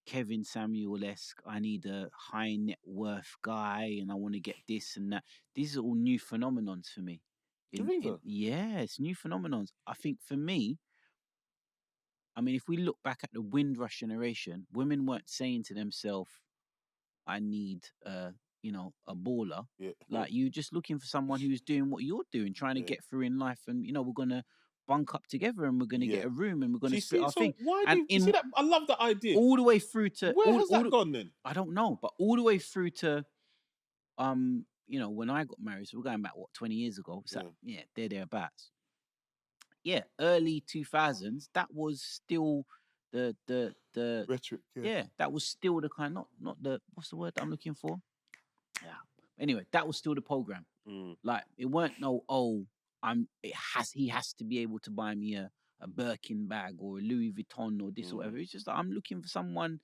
[SPEAKER 2] Kevin Samuel esque, I need a high net worth guy and I want to get this and that. These are all new phenomenons for me.
[SPEAKER 1] Do you think so?
[SPEAKER 2] Yeah, it's new phenomenons. I think for me, I mean, if we look back at the Windrush generation, women weren't saying to themselves, I need a baller.
[SPEAKER 1] Yeah.
[SPEAKER 2] Like you just looking for someone who's doing what you're doing, trying to
[SPEAKER 1] Yeah.
[SPEAKER 2] get through in life, and we're gonna bunk up together and we're gonna
[SPEAKER 1] Yeah.
[SPEAKER 2] get a room and we're
[SPEAKER 1] So
[SPEAKER 2] gonna
[SPEAKER 1] you
[SPEAKER 2] split
[SPEAKER 1] see,
[SPEAKER 2] our
[SPEAKER 1] so
[SPEAKER 2] thing.
[SPEAKER 1] why do
[SPEAKER 2] And
[SPEAKER 1] you see
[SPEAKER 2] in
[SPEAKER 1] that? I love that idea.
[SPEAKER 2] all the way through to
[SPEAKER 1] Where has that gone then?
[SPEAKER 2] I don't know, but all the way through to when I got married, so we're going back what 20 years ago. So
[SPEAKER 1] Yeah.
[SPEAKER 2] yeah, thereabouts. Yeah, early 2000s. That was still the
[SPEAKER 1] Rhetoric. Yeah.
[SPEAKER 2] yeah, that was still the kind, not the, what's the word that I'm looking for? Yeah. Anyway, that was still the program.
[SPEAKER 1] Mm.
[SPEAKER 2] Like it weren't no, he has to be able to buy me a Birkin bag or a Louis Vuitton or this or whatever. It's just like I'm looking for someone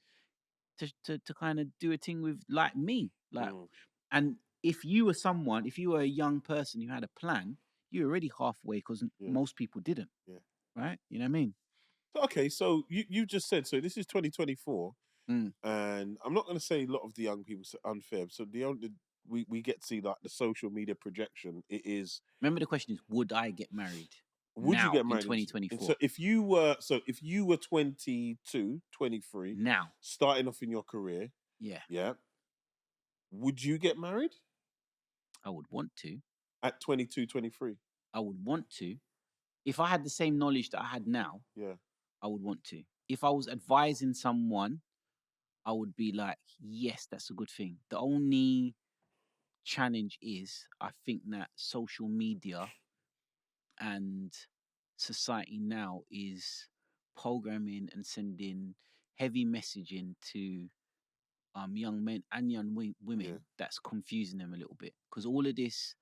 [SPEAKER 2] to kind of do a thing with like me. Like,
[SPEAKER 1] Mm.
[SPEAKER 2] and if you were a young person who had a plan, you're already halfway because
[SPEAKER 1] Yeah.
[SPEAKER 2] most people didn't.
[SPEAKER 1] Yeah.
[SPEAKER 2] Right? You know what I mean?
[SPEAKER 1] So, okay, so you just said, so this is 2024,
[SPEAKER 2] Mm.
[SPEAKER 1] and I'm not going to say a lot of the young people are unfair. So the only we get to see like the social media projection. It is,
[SPEAKER 2] Remember the question is, would I get married
[SPEAKER 1] would you
[SPEAKER 2] now
[SPEAKER 1] get
[SPEAKER 2] in
[SPEAKER 1] married in
[SPEAKER 2] 2024?
[SPEAKER 1] so if you were 22, 23,
[SPEAKER 2] Now,
[SPEAKER 1] starting off in your career,
[SPEAKER 2] yeah,
[SPEAKER 1] yeah, would you get married
[SPEAKER 2] I would want to.
[SPEAKER 1] at 22, 23?
[SPEAKER 2] I would want to. If I had the same knowledge that I had now,
[SPEAKER 1] Yeah.
[SPEAKER 2] I would want to. If I was advising someone, I would be like, yes, that's a good thing. The only challenge is, I think that social media and society now is programming and sending heavy messaging to young men and young women that's confusing them a little bit, because all of this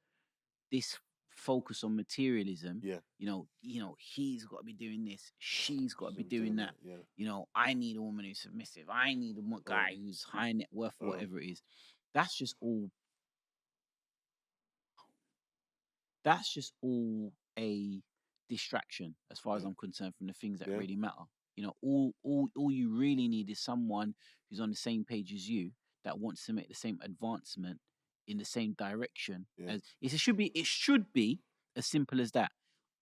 [SPEAKER 2] focus on materialism, you know, he's got to be doing this, she's got to be doing that. You know, I need a woman who's submissive, I need a guy who's high net worth, or whatever it is. That's just all a distraction as far as I'm concerned from the things that really matter. You know, all you really need is someone who's on the same page as you, that wants to make the same advancement in the same direction. As it should be as simple as that.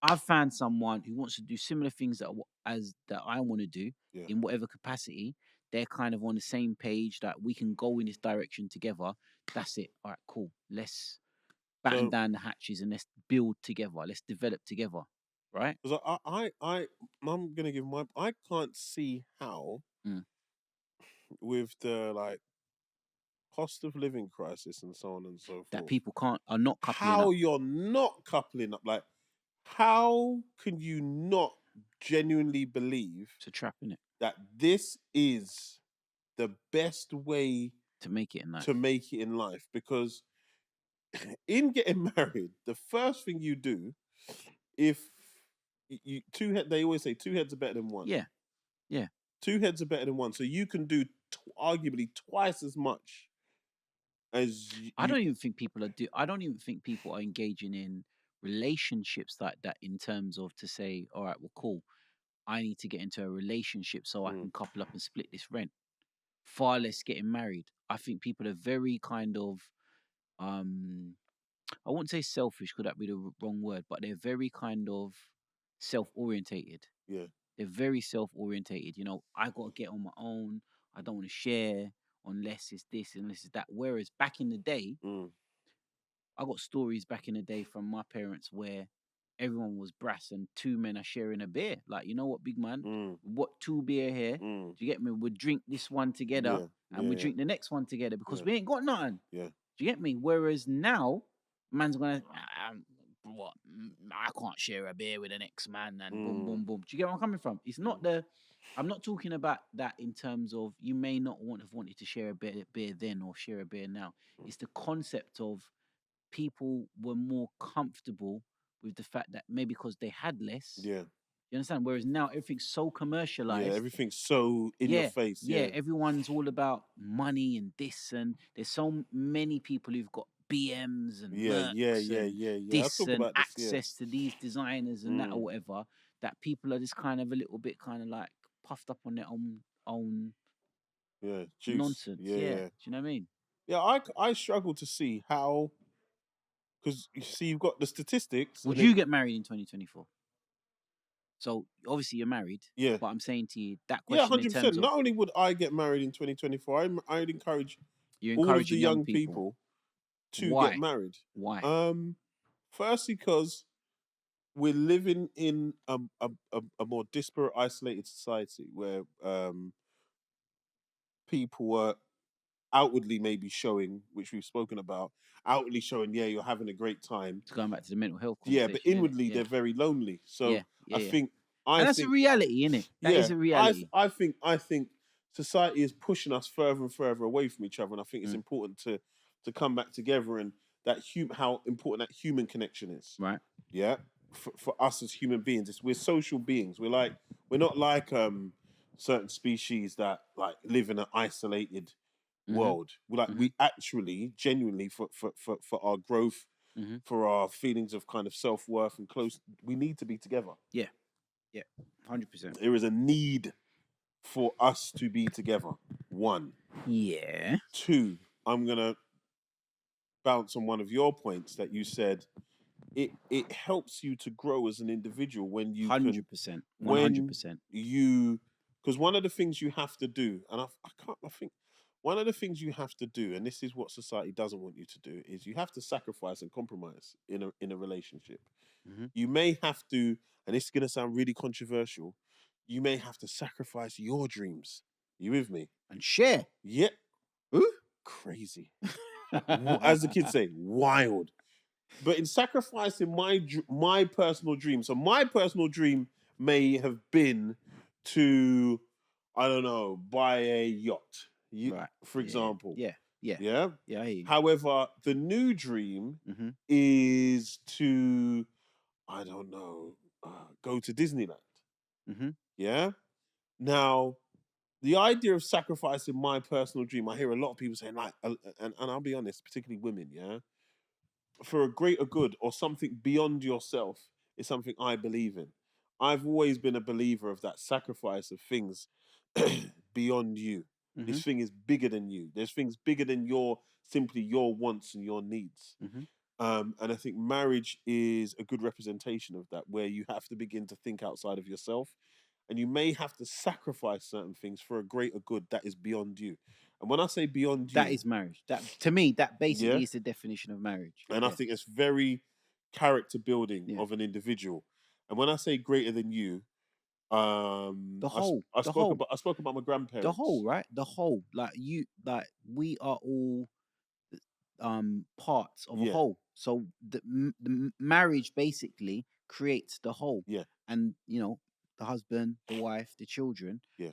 [SPEAKER 2] I've found someone who wants to do similar things that I want to do in whatever capacity. They're kind of on the same page, that we can go in this direction together. That's it. All right, cool. Let's batten down the hatches and let's build together. Let's develop together, right?
[SPEAKER 1] Because I'm gonna give my. I can't see how with the like cost of living crisis and so on and so forth,
[SPEAKER 2] that people are not coupling
[SPEAKER 1] how
[SPEAKER 2] up.
[SPEAKER 1] you're not coupling up. Like, how can you not genuinely believe
[SPEAKER 2] It's a trap, innit?
[SPEAKER 1] that this is the best way
[SPEAKER 2] to make it in life?
[SPEAKER 1] Because in getting married, the first thing you do, if you they always say 2 heads are better than one.
[SPEAKER 2] Yeah.
[SPEAKER 1] 2 heads are better than one, so you can do arguably twice as much as
[SPEAKER 2] I don't even think people are engaging in relationships like that, in terms of to say, all right, well, cool, I need to get into a relationship so I can couple up and split this rent. Far less getting married. I think people are very kind of I wouldn't say selfish, could that be the wrong word, but they're very kind of self-orientated.
[SPEAKER 1] Yeah.
[SPEAKER 2] They're very self-orientated. You know, I got to get on my own. I don't want to share unless it's this, unless it's that. Whereas back in the day, I got stories back in the day from my parents where everyone was brass and 2 men are sharing a beer. Like, you know what, big man? What 2 beer here? Do you get me? We'll drink this one together and we drink the next one together because we ain't got nothing.
[SPEAKER 1] Yeah.
[SPEAKER 2] Do you get me? Whereas now, man's gonna, what? I can't share a beer with an ex-man and boom, boom, boom. Do you get where I'm coming from? It's not I'm not talking about that in terms of you may not have wanted to share a beer then or share a beer now. It's the concept of people were more comfortable with the fact that maybe because they had less.
[SPEAKER 1] Yeah.
[SPEAKER 2] You understand? Whereas now everything's so commercialized.
[SPEAKER 1] Yeah, everything's so in your face. Yeah,
[SPEAKER 2] everyone's all about money and this, and there's so many people who've got BMs and Mercs this and access to these designers and that or whatever, that people are just kind of a little bit kind of like puffed up on their own
[SPEAKER 1] juice.
[SPEAKER 2] Nonsense. Yeah. Do you know what I mean?
[SPEAKER 1] Yeah, I struggle to see how, because you see, you've got the statistics.
[SPEAKER 2] Would you get married in 2024? So obviously you're married.
[SPEAKER 1] Yeah.
[SPEAKER 2] But I'm saying to you that question. Yeah,
[SPEAKER 1] 100%. Not only would I get married in 2024, I'd encourage all of the young people to get married.
[SPEAKER 2] Why?
[SPEAKER 1] Firstly, because we're living in a more disparate, isolated society where people are outwardly maybe showing, which we've spoken about, outwardly showing, you're having a great time.
[SPEAKER 2] It's going back to the mental health
[SPEAKER 1] conversation. Yeah, but inwardly they're very lonely. So I think
[SPEAKER 2] that's a reality, isn't it? That is a reality.
[SPEAKER 1] I think society is pushing us further and further away from each other, and I think it's important to come back together, and how important that human connection is.
[SPEAKER 2] Right.
[SPEAKER 1] Yeah. For us as human beings, we're social beings. We're not like certain species that like live in an isolated world. We actually genuinely for our growth, for our feelings of kind of self-worth and close, we need to be together.
[SPEAKER 2] Yeah 100%.
[SPEAKER 1] There is a need for us to be together. 1. 2, I'm gonna bounce on one of your points that you said. It helps you to grow as an individual when you
[SPEAKER 2] 100%. 100%.
[SPEAKER 1] Because one of the things you have to do, and I think one of the things you have to do, and this is what society doesn't want you to do, is you have to sacrifice and compromise in a relationship. You may have to, and this is going to sound really controversial, you may have to sacrifice your dreams. You with me?
[SPEAKER 2] And share.
[SPEAKER 1] Yeah. Crazy. As the kids say, wild. But in sacrificing my personal dream, so my personal dream may have been to, I don't know, buy a yacht,
[SPEAKER 2] Right.
[SPEAKER 1] for
[SPEAKER 2] Yeah.
[SPEAKER 1] example.
[SPEAKER 2] Yeah. Yeah.
[SPEAKER 1] Yeah.
[SPEAKER 2] Yeah. I hear you.
[SPEAKER 1] However, the new dream is to, I don't know, go to Disneyland. Yeah. Now, the idea of sacrificing my personal dream, I hear a lot of people saying, like, and I'll be honest, particularly women, yeah, for a greater good or something beyond yourself is something I believe in. I've always been a believer of that sacrifice of things beyond you. This thing is bigger than you. There's things bigger than simply your wants and your needs. And I think marriage is a good representation of that, where you have to begin to think outside of yourself, and you may have to sacrifice certain things for a greater good that is beyond you. And when I say beyond
[SPEAKER 2] That
[SPEAKER 1] you,
[SPEAKER 2] is marriage. That, to me, that
[SPEAKER 1] yeah,
[SPEAKER 2] basically is the definition of marriage.
[SPEAKER 1] and I
[SPEAKER 2] Yeah.
[SPEAKER 1] think it's very character building
[SPEAKER 2] Yeah.
[SPEAKER 1] of an individual. And when I say greater than you,
[SPEAKER 2] The
[SPEAKER 1] I,
[SPEAKER 2] whole.
[SPEAKER 1] I
[SPEAKER 2] The
[SPEAKER 1] spoke
[SPEAKER 2] whole.
[SPEAKER 1] about I spoke about my
[SPEAKER 2] The whole.
[SPEAKER 1] grandparents.
[SPEAKER 2] Right. The whole. Like we are all parts of a
[SPEAKER 1] Yeah,
[SPEAKER 2] whole. So marriage basically creates the whole,
[SPEAKER 1] yeah,
[SPEAKER 2] and the husband, the wife, the children
[SPEAKER 1] yeah,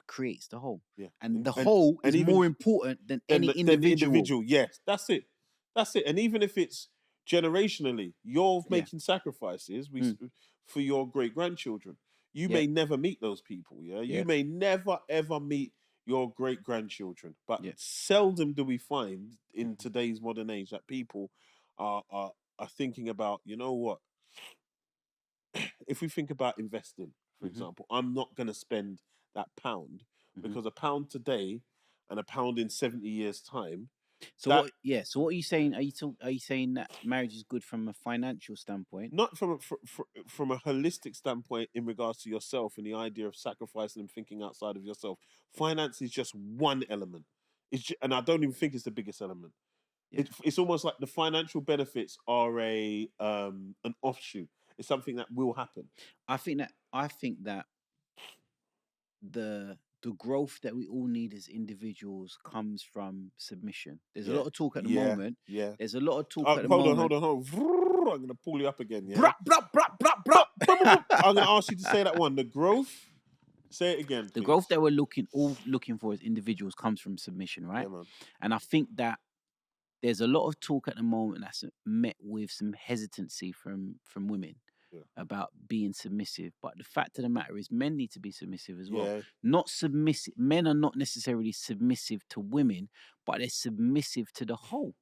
[SPEAKER 2] creates the whole,
[SPEAKER 1] yeah,
[SPEAKER 2] and the
[SPEAKER 1] and
[SPEAKER 2] whole
[SPEAKER 1] and
[SPEAKER 2] is
[SPEAKER 1] even
[SPEAKER 2] more important than
[SPEAKER 1] than
[SPEAKER 2] any
[SPEAKER 1] than the
[SPEAKER 2] individual.
[SPEAKER 1] individual. Yes, that's it. And even if it's generationally, you're
[SPEAKER 2] Yeah.
[SPEAKER 1] making sacrifices
[SPEAKER 2] Mm.
[SPEAKER 1] for your great grandchildren. You
[SPEAKER 2] Yeah.
[SPEAKER 1] may never meet those people. Yeah,
[SPEAKER 2] Yeah.
[SPEAKER 1] you may never ever meet your great grandchildren. But
[SPEAKER 2] Yeah.
[SPEAKER 1] seldom do we find in today's modern age that people are are, are thinking about. You know what? If we think about investing, for
[SPEAKER 2] Mm-hmm.
[SPEAKER 1] example, I'm not going to spend that pound,
[SPEAKER 2] Mm-hmm.
[SPEAKER 1] because a pound today and a pound in 70 years' time,
[SPEAKER 2] So
[SPEAKER 1] that
[SPEAKER 2] what? Yeah. So what are you saying? Are you saying that marriage is good from a financial standpoint?
[SPEAKER 1] not from a holistic standpoint in regards to yourself and the idea of sacrificing and thinking outside of yourself. Finance is just one element. And I don't even think it's the biggest element.
[SPEAKER 2] Yeah.
[SPEAKER 1] It's almost like the financial benefits are an offshoot. It's something that will happen.
[SPEAKER 2] I think that the growth that we all need as individuals comes from submission. There's a
[SPEAKER 1] Yeah,
[SPEAKER 2] lot of talk at the
[SPEAKER 1] yeah,
[SPEAKER 2] moment.
[SPEAKER 1] yeah.
[SPEAKER 2] There's a lot of talk at the
[SPEAKER 1] Hold on,
[SPEAKER 2] moment.
[SPEAKER 1] hold on, hold on. I'm gonna pull you up again. Yeah.
[SPEAKER 2] Brap, brap, brap, brap,
[SPEAKER 1] Bup, bup, bup, bup.
[SPEAKER 2] brap.
[SPEAKER 1] I'm gonna ask you to say that one. The growth. Say it again,
[SPEAKER 2] The growth
[SPEAKER 1] please.
[SPEAKER 2] that we're looking for as individuals comes from submission,
[SPEAKER 1] Yeah,
[SPEAKER 2] right?
[SPEAKER 1] man.
[SPEAKER 2] And I think that there's a lot of talk at the moment that's met with some hesitancy from women
[SPEAKER 1] Yeah,
[SPEAKER 2] about being submissive. But the fact of the matter is, men need to be submissive as well.
[SPEAKER 1] yeah,
[SPEAKER 2] Not submissive. Men are not necessarily submissive to women, but they're submissive to the whole.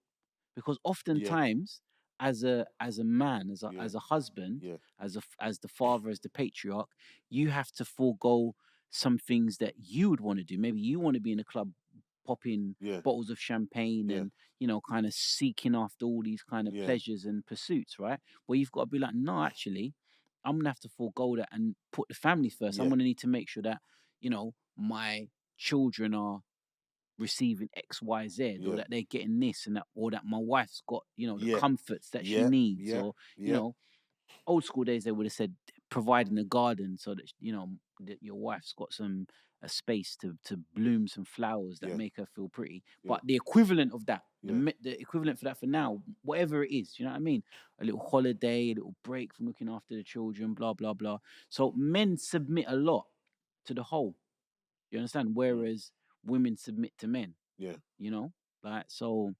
[SPEAKER 2] Because
[SPEAKER 1] yeah,
[SPEAKER 2] oftentimes, as a man,
[SPEAKER 1] yeah,
[SPEAKER 2] as a husband,
[SPEAKER 1] yeah,
[SPEAKER 2] as the father, as the patriarch, you have to forego some things that you would want to do. Maybe you want to be in a club popping
[SPEAKER 1] yeah,
[SPEAKER 2] bottles of champagne
[SPEAKER 1] yeah,
[SPEAKER 2] and kind of seeking after all these kind of
[SPEAKER 1] yeah,
[SPEAKER 2] pleasures and pursuits, right? Where you've got to be like, no, actually, I'm gonna have to forego that and put the family first. I'm
[SPEAKER 1] yeah,
[SPEAKER 2] gonna need to make sure that my children are receiving X, Y, Z, or
[SPEAKER 1] yeah,
[SPEAKER 2] that they're getting this and that, or that my wife's got the
[SPEAKER 1] yeah,
[SPEAKER 2] comforts that she
[SPEAKER 1] yeah,
[SPEAKER 2] needs,
[SPEAKER 1] yeah,
[SPEAKER 2] or
[SPEAKER 1] yeah,
[SPEAKER 2] old school days they would have said providing a garden so that that your wife's got a space to bloom some flowers that
[SPEAKER 1] yeah,
[SPEAKER 2] make her feel pretty.
[SPEAKER 1] yeah,
[SPEAKER 2] But the equivalent of that,
[SPEAKER 1] yeah,
[SPEAKER 2] the equivalent for that for now, whatever it is, you know what I mean? A little holiday, a little break from looking after the children, blah blah blah. So men submit a lot to the whole. You understand?
[SPEAKER 1] mm,
[SPEAKER 2] Whereas women submit to men.
[SPEAKER 1] yeah,
[SPEAKER 2] You know, like so.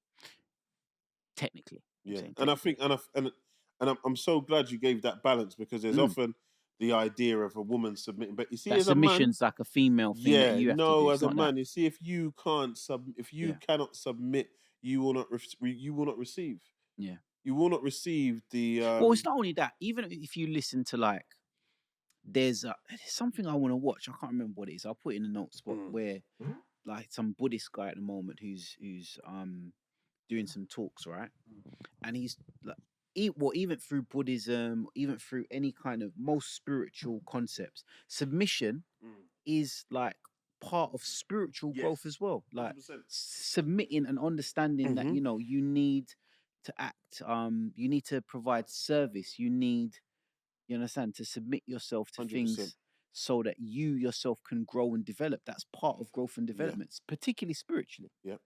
[SPEAKER 2] Technically, I'm
[SPEAKER 1] yeah.
[SPEAKER 2] saying
[SPEAKER 1] And I
[SPEAKER 2] technically.
[SPEAKER 1] think, and I'm so glad you gave that balance, because there's
[SPEAKER 2] Mm.
[SPEAKER 1] often the idea of a woman submitting, but you see,
[SPEAKER 2] That
[SPEAKER 1] as a man,
[SPEAKER 2] submission's like a female thing that
[SPEAKER 1] yeah,
[SPEAKER 2] you have to do.
[SPEAKER 1] no,
[SPEAKER 2] It's
[SPEAKER 1] as a
[SPEAKER 2] not that.
[SPEAKER 1] man, you see, if you
[SPEAKER 2] Yeah,
[SPEAKER 1] cannot submit, you will not, you will not receive.
[SPEAKER 2] yeah.
[SPEAKER 1] You will not receive the
[SPEAKER 2] Well, it's not only that. Even if you listen to like, there's something I want to watch. I can't remember what it is. I'll put it in the notes. But
[SPEAKER 1] mm,
[SPEAKER 2] where like some Buddhist guy at the moment who's doing some talks, right? And he's like, even through Buddhism, even through any kind of most spiritual concepts, submission
[SPEAKER 1] mm.
[SPEAKER 2] is like part of spiritual
[SPEAKER 1] Yes,
[SPEAKER 2] growth as well. Like
[SPEAKER 1] 100%.
[SPEAKER 2] submitting and understanding that
[SPEAKER 1] Mm-hmm.
[SPEAKER 2] you need to act, you need to provide service, you understand, to submit yourself to
[SPEAKER 1] 100%.
[SPEAKER 2] things so that you yourself can grow and develop. That's part of growth and
[SPEAKER 1] Yeah,
[SPEAKER 2] development, particularly spiritually.
[SPEAKER 1] yeah.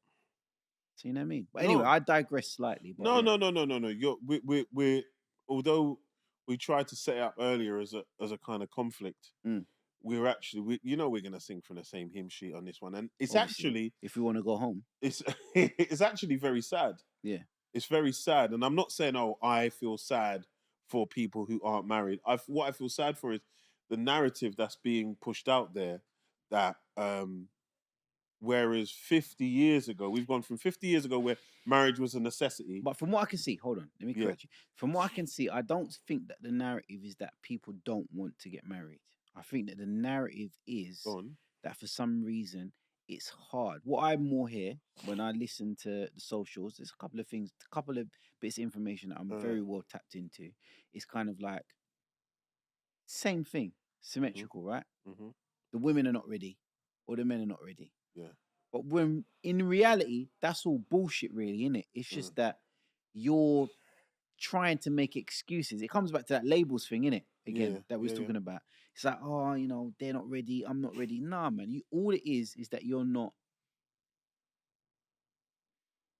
[SPEAKER 2] So you know what I mean? But
[SPEAKER 1] No.
[SPEAKER 2] anyway, I digress slightly. But
[SPEAKER 1] No,
[SPEAKER 2] yeah.
[SPEAKER 1] no. We're although we tried to set it up earlier as a kind of conflict, we're actually we're gonna sing from the same hymn sheet on this one, and it's
[SPEAKER 2] Obviously,
[SPEAKER 1] actually
[SPEAKER 2] if we want to go home,
[SPEAKER 1] it's actually very sad.
[SPEAKER 2] yeah.
[SPEAKER 1] It's very sad, and I'm not saying I feel sad for people who aren't married. What I feel sad for is the narrative that's being pushed out there that whereas 50 years ago, we've gone from 50 years ago where marriage was a necessity.
[SPEAKER 2] But from what I can see, hold on, let me
[SPEAKER 1] Yeah.
[SPEAKER 2] correct you. From what I can see, I don't think that the narrative is that people don't want to get married. I think that the narrative is
[SPEAKER 1] Go on.
[SPEAKER 2] that for some reason it's hard. What I more hear when I listen to the socials, there's a couple of things, a couple of bits of information that I'm very well tapped into. It's kind of like same thing, symmetrical, right?
[SPEAKER 1] Mm-hmm.
[SPEAKER 2] The women are not ready, or the men are not ready.
[SPEAKER 1] Yeah.
[SPEAKER 2] But when in reality, that's all bullshit, really, isn't it? It's just that you're trying to make excuses. It comes back to that labels thing, innit? Again, that we was talking about. It's like, oh, they're not ready. I'm not ready. Nah, man. All it is that you're not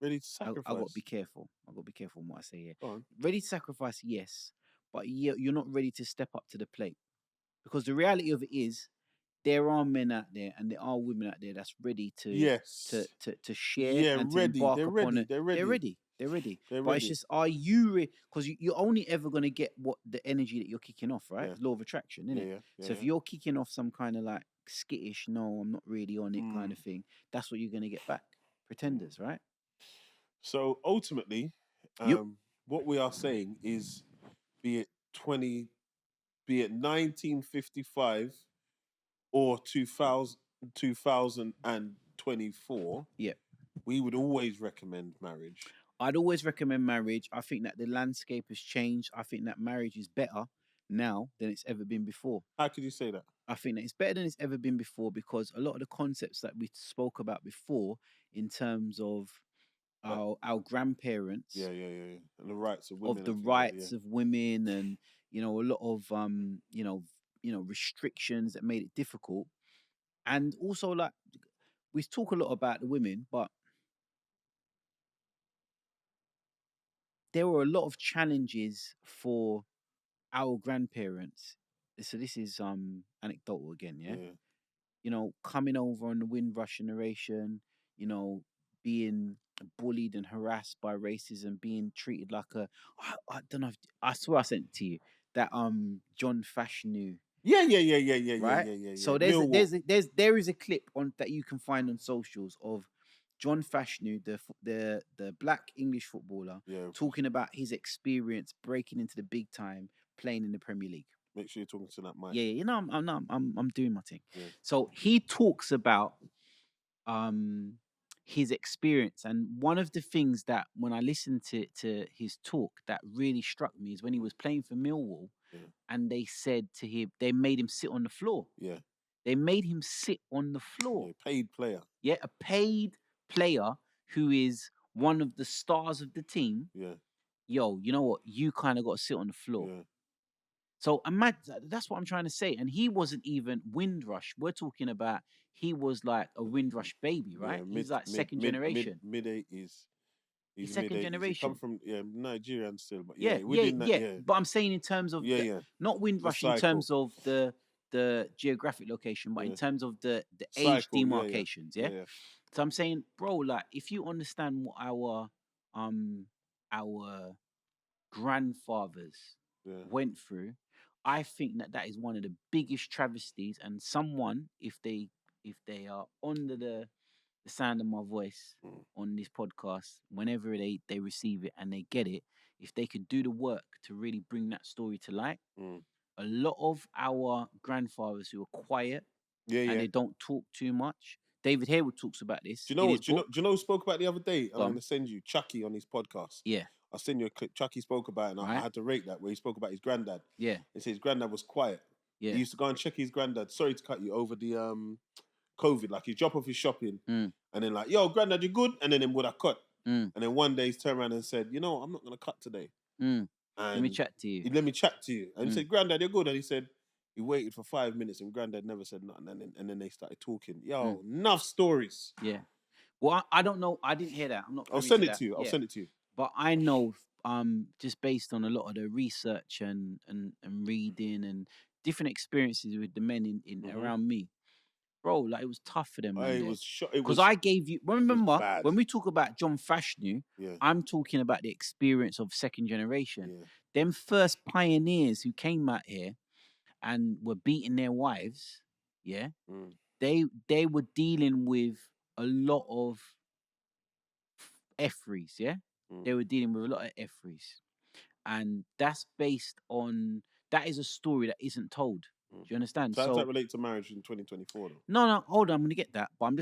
[SPEAKER 1] ready to sacrifice.
[SPEAKER 2] I got to be careful. I got to be careful on what I say here.
[SPEAKER 1] Go on.
[SPEAKER 2] Ready to sacrifice, yes, but you're not ready to step up to the plate, because the reality of it is, there are men out there and there are women out there that's ready to to share and to embark upon it. They're ready. But it's just, are you because you're only ever going to get what the energy that you're kicking off, right? It's law of attraction, isn't it? So if you're kicking off some kind of like skittish, no, I'm not really on it kind of thing, that's what you're going to get back. Pretenders, right?
[SPEAKER 1] So ultimately, what we are saying is, be it 1955 or 2024, we would always recommend marriage.
[SPEAKER 2] I'd always recommend marriage. I think that the landscape has changed. I think that marriage is better now than it's ever been before.
[SPEAKER 1] How could you say that?
[SPEAKER 2] I think that it's better than it's ever been before, because a lot of the concepts that we spoke about before in terms of our grandparents,
[SPEAKER 1] and the rights of women,
[SPEAKER 2] of women, and a lot of restrictions that made it difficult. And also, like, we talk a lot about the women, but there were a lot of challenges for our grandparents. So this is anecdotal again, yeah. Coming over on the Windrush generation, being bullied and harassed by racism, being treated like I don't know. I swear I sent it to you that John Fashanu.
[SPEAKER 1] Yeah.
[SPEAKER 2] Right. So there is a clip on that you can find on socials of John Fashanu, the black English footballer, talking about his experience breaking into the big time, playing in the Premier League.
[SPEAKER 1] Make sure you're talking to that mic.
[SPEAKER 2] Yeah, I'm doing my thing. Yeah. So he talks about his experience, and one of the things that when I listened to his talk that really struck me is when he was playing for Millwall, and they said to him, they made him sit on the floor. Yeah. They made him sit on the floor.
[SPEAKER 1] Yeah, paid player.
[SPEAKER 2] Yeah, a paid player who is one of the stars of the team.
[SPEAKER 1] Yeah.
[SPEAKER 2] Yo, you know what? You kind of got to sit on the floor. Yeah. So that's what I'm trying to say. And he wasn't even Windrush. We're talking about he was like a Windrush baby, right? He's like second generation.
[SPEAKER 1] Mid-80s.
[SPEAKER 2] He's second generation.
[SPEAKER 1] He come from Nigerian still, but
[SPEAKER 2] yeah. But I'm saying in terms of not Windrush in terms of the geographic location, but in terms of the age demarcations. Yeah. So I'm saying, bro, like, if you understand what our grandfathers went through, I think that is one of the biggest travesties. And someone, if they are under the sound of my voice on this podcast, whenever they receive it and they get it, if they could do the work to really bring that story to light, a lot of our grandfathers who are quiet and they don't talk too much. David Harewood talks about this.
[SPEAKER 1] Do you know who spoke about it the other day? I'm going to send you Chucky on his podcast. Yeah. I'll send you a clip. Chucky spoke about it, and I had to rate that, where he spoke about his granddad. Yeah. He said his granddad was quiet. Yeah. He used to go and check his granddad. Sorry to cut you, over the COVID. Like, he'd drop off his shopping, and then like, yo, granddad, you good? And then him would have cut. And then one day he's turned around and said, I'm not going to cut today. And
[SPEAKER 2] let me chat to you.
[SPEAKER 1] Let me chat to you. And he said, granddad, you're good. And he said, he waited for 5 minutes and granddad never said nothing. And then they started talking. Yo, enough stories.
[SPEAKER 2] Yeah. Well, I don't know. I didn't hear that. I'm not
[SPEAKER 1] I'll
[SPEAKER 2] privy
[SPEAKER 1] send
[SPEAKER 2] to
[SPEAKER 1] it
[SPEAKER 2] that.
[SPEAKER 1] to you. I'll
[SPEAKER 2] Yeah.
[SPEAKER 1] send it to you.
[SPEAKER 2] But I know, just based on a lot of the research and reading and different experiences with the men in around me, bro, like it was tough for them, man.
[SPEAKER 1] It
[SPEAKER 2] There,
[SPEAKER 1] was
[SPEAKER 2] because I gave you. Remember
[SPEAKER 1] bad.
[SPEAKER 2] when we talk about John Fashanu,
[SPEAKER 1] Yeah.
[SPEAKER 2] I'm talking about the experience of second generation.
[SPEAKER 1] Yeah.
[SPEAKER 2] Them first pioneers who came out here and were beating their wives. Yeah, they were dealing with a lot of Efries, yeah? They were dealing with a lot of Efries. And that's based on that is a story that isn't told. Do you understand?
[SPEAKER 1] So how does
[SPEAKER 2] So
[SPEAKER 1] that relate to marriage in 2024 though?
[SPEAKER 2] no, hold on, I'm gonna get that. But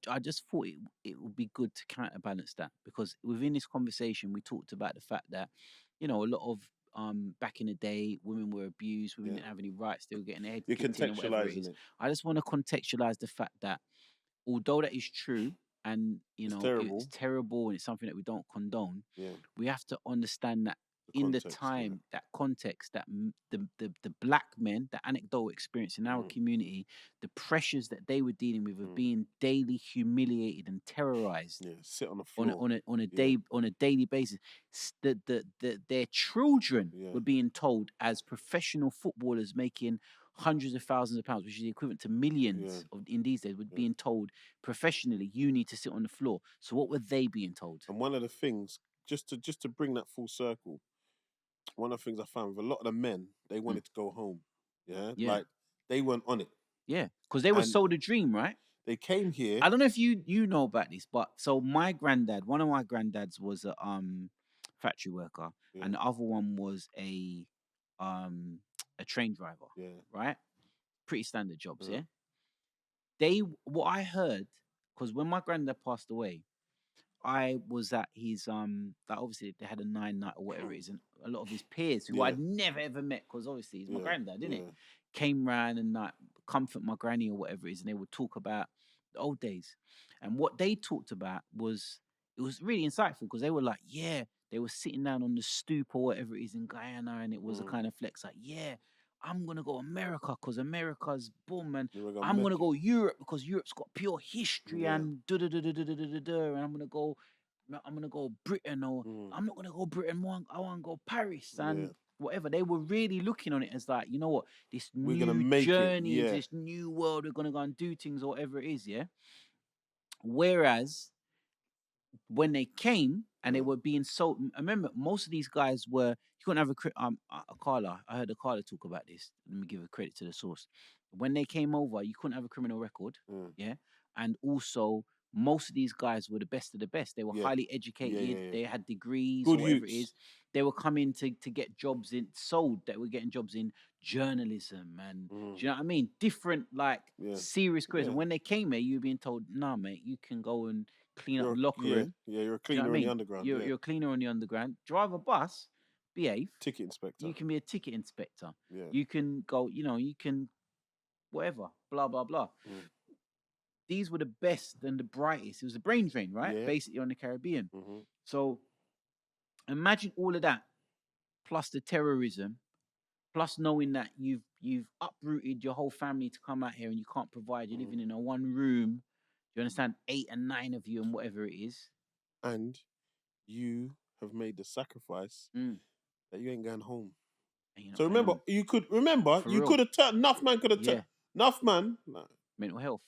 [SPEAKER 2] I just thought it would be good to counterbalance that because within this conversation we talked about the fact that, a lot of back in the day women were abused, women didn't have any rights, they were getting their heads
[SPEAKER 1] You're
[SPEAKER 2] kicked in and whatever it
[SPEAKER 1] contextualizing
[SPEAKER 2] is.
[SPEAKER 1] it.
[SPEAKER 2] I just want to contextualize the fact that although that is true and
[SPEAKER 1] It's
[SPEAKER 2] it's terrible and it's something that we don't condone,
[SPEAKER 1] Yeah.
[SPEAKER 2] we have to understand that
[SPEAKER 1] The
[SPEAKER 2] in the
[SPEAKER 1] context,
[SPEAKER 2] time, that context, that the black men, the anecdotal experience in our community, the pressures that they were dealing with of being daily humiliated and terrorized
[SPEAKER 1] Yeah. Sit on the floor.
[SPEAKER 2] on a daily basis. Their children were being told as professional footballers making hundreds of thousands of pounds, which is the equivalent to millions in these days, were being told professionally, you need to sit on the floor. So what were they being told?
[SPEAKER 1] And one of the things, just to bring that full circle, one of the things I found with a lot of the men, they wanted to go home. Yeah. Like they weren't on it.
[SPEAKER 2] Yeah. Because they were sold a dream, right?
[SPEAKER 1] They came here.
[SPEAKER 2] I don't know if you know about this, but so my granddad, one of my granddads was a factory worker, and the other one was a train driver. Yeah. Right? Pretty standard jobs, yeah. What I heard, because when my granddad passed away, I was at his like obviously they had a 9 night or whatever it is, and a lot of his peers who I'd never ever met, because obviously he's my granddad, didn't it? Came round and like comfort my granny or whatever it is, and they would talk about the old days. And what they talked about was it was really insightful because they were like, they were sitting down on the stoop or whatever it is in Guyana, and it was a kind of flex, like, I'm gonna go America because America's boom, and I'm gonna go Europe because Europe's got pure history and and I'm gonna go Britain, or I'm not gonna go Britain. I want to go Paris and whatever. They were really looking on it as like, you know what, this
[SPEAKER 1] We're gonna
[SPEAKER 2] new
[SPEAKER 1] make
[SPEAKER 2] journey into this new world. We're gonna go and do things or whatever it is, yeah. Whereas when they came and they were being sold, I remember most of these guys were, you couldn't have a Carla. I heard a Carla talk about this. Let me give a credit to the source. When they came over, you couldn't have a criminal record, yeah, and also most of these guys were the best of the best. They were highly educated. They had degrees
[SPEAKER 1] Good
[SPEAKER 2] or whatever
[SPEAKER 1] youths.
[SPEAKER 2] it is. They were coming to get jobs in sold. They were getting jobs in journalism and do you know what I mean? Different like serious careers. And when they came here, you were being told, "Nah, mate, you can go and clean up the locker room."
[SPEAKER 1] Yeah, you're a
[SPEAKER 2] Do you know
[SPEAKER 1] cleaner
[SPEAKER 2] what I
[SPEAKER 1] on
[SPEAKER 2] mean?
[SPEAKER 1] the underground.
[SPEAKER 2] You're a cleaner on the underground. Drive a bus, behave.
[SPEAKER 1] Ticket inspector.
[SPEAKER 2] You can be a ticket inspector.
[SPEAKER 1] Yeah.
[SPEAKER 2] You can go, you can whatever, blah, blah, blah. These were the best and the brightest. It was a brain drain, right?
[SPEAKER 1] Yeah.
[SPEAKER 2] Basically on the Caribbean. So imagine all of that, plus the terrorism, plus knowing that you've uprooted your whole family to come out here and you can't provide. You're living in a one room. You understand? 8 and 9 of you and whatever it is.
[SPEAKER 1] And you have made the sacrifice that you ain't going home. So remember, you could have turned. Enough man could have turned. Enough man.
[SPEAKER 2] Mental health.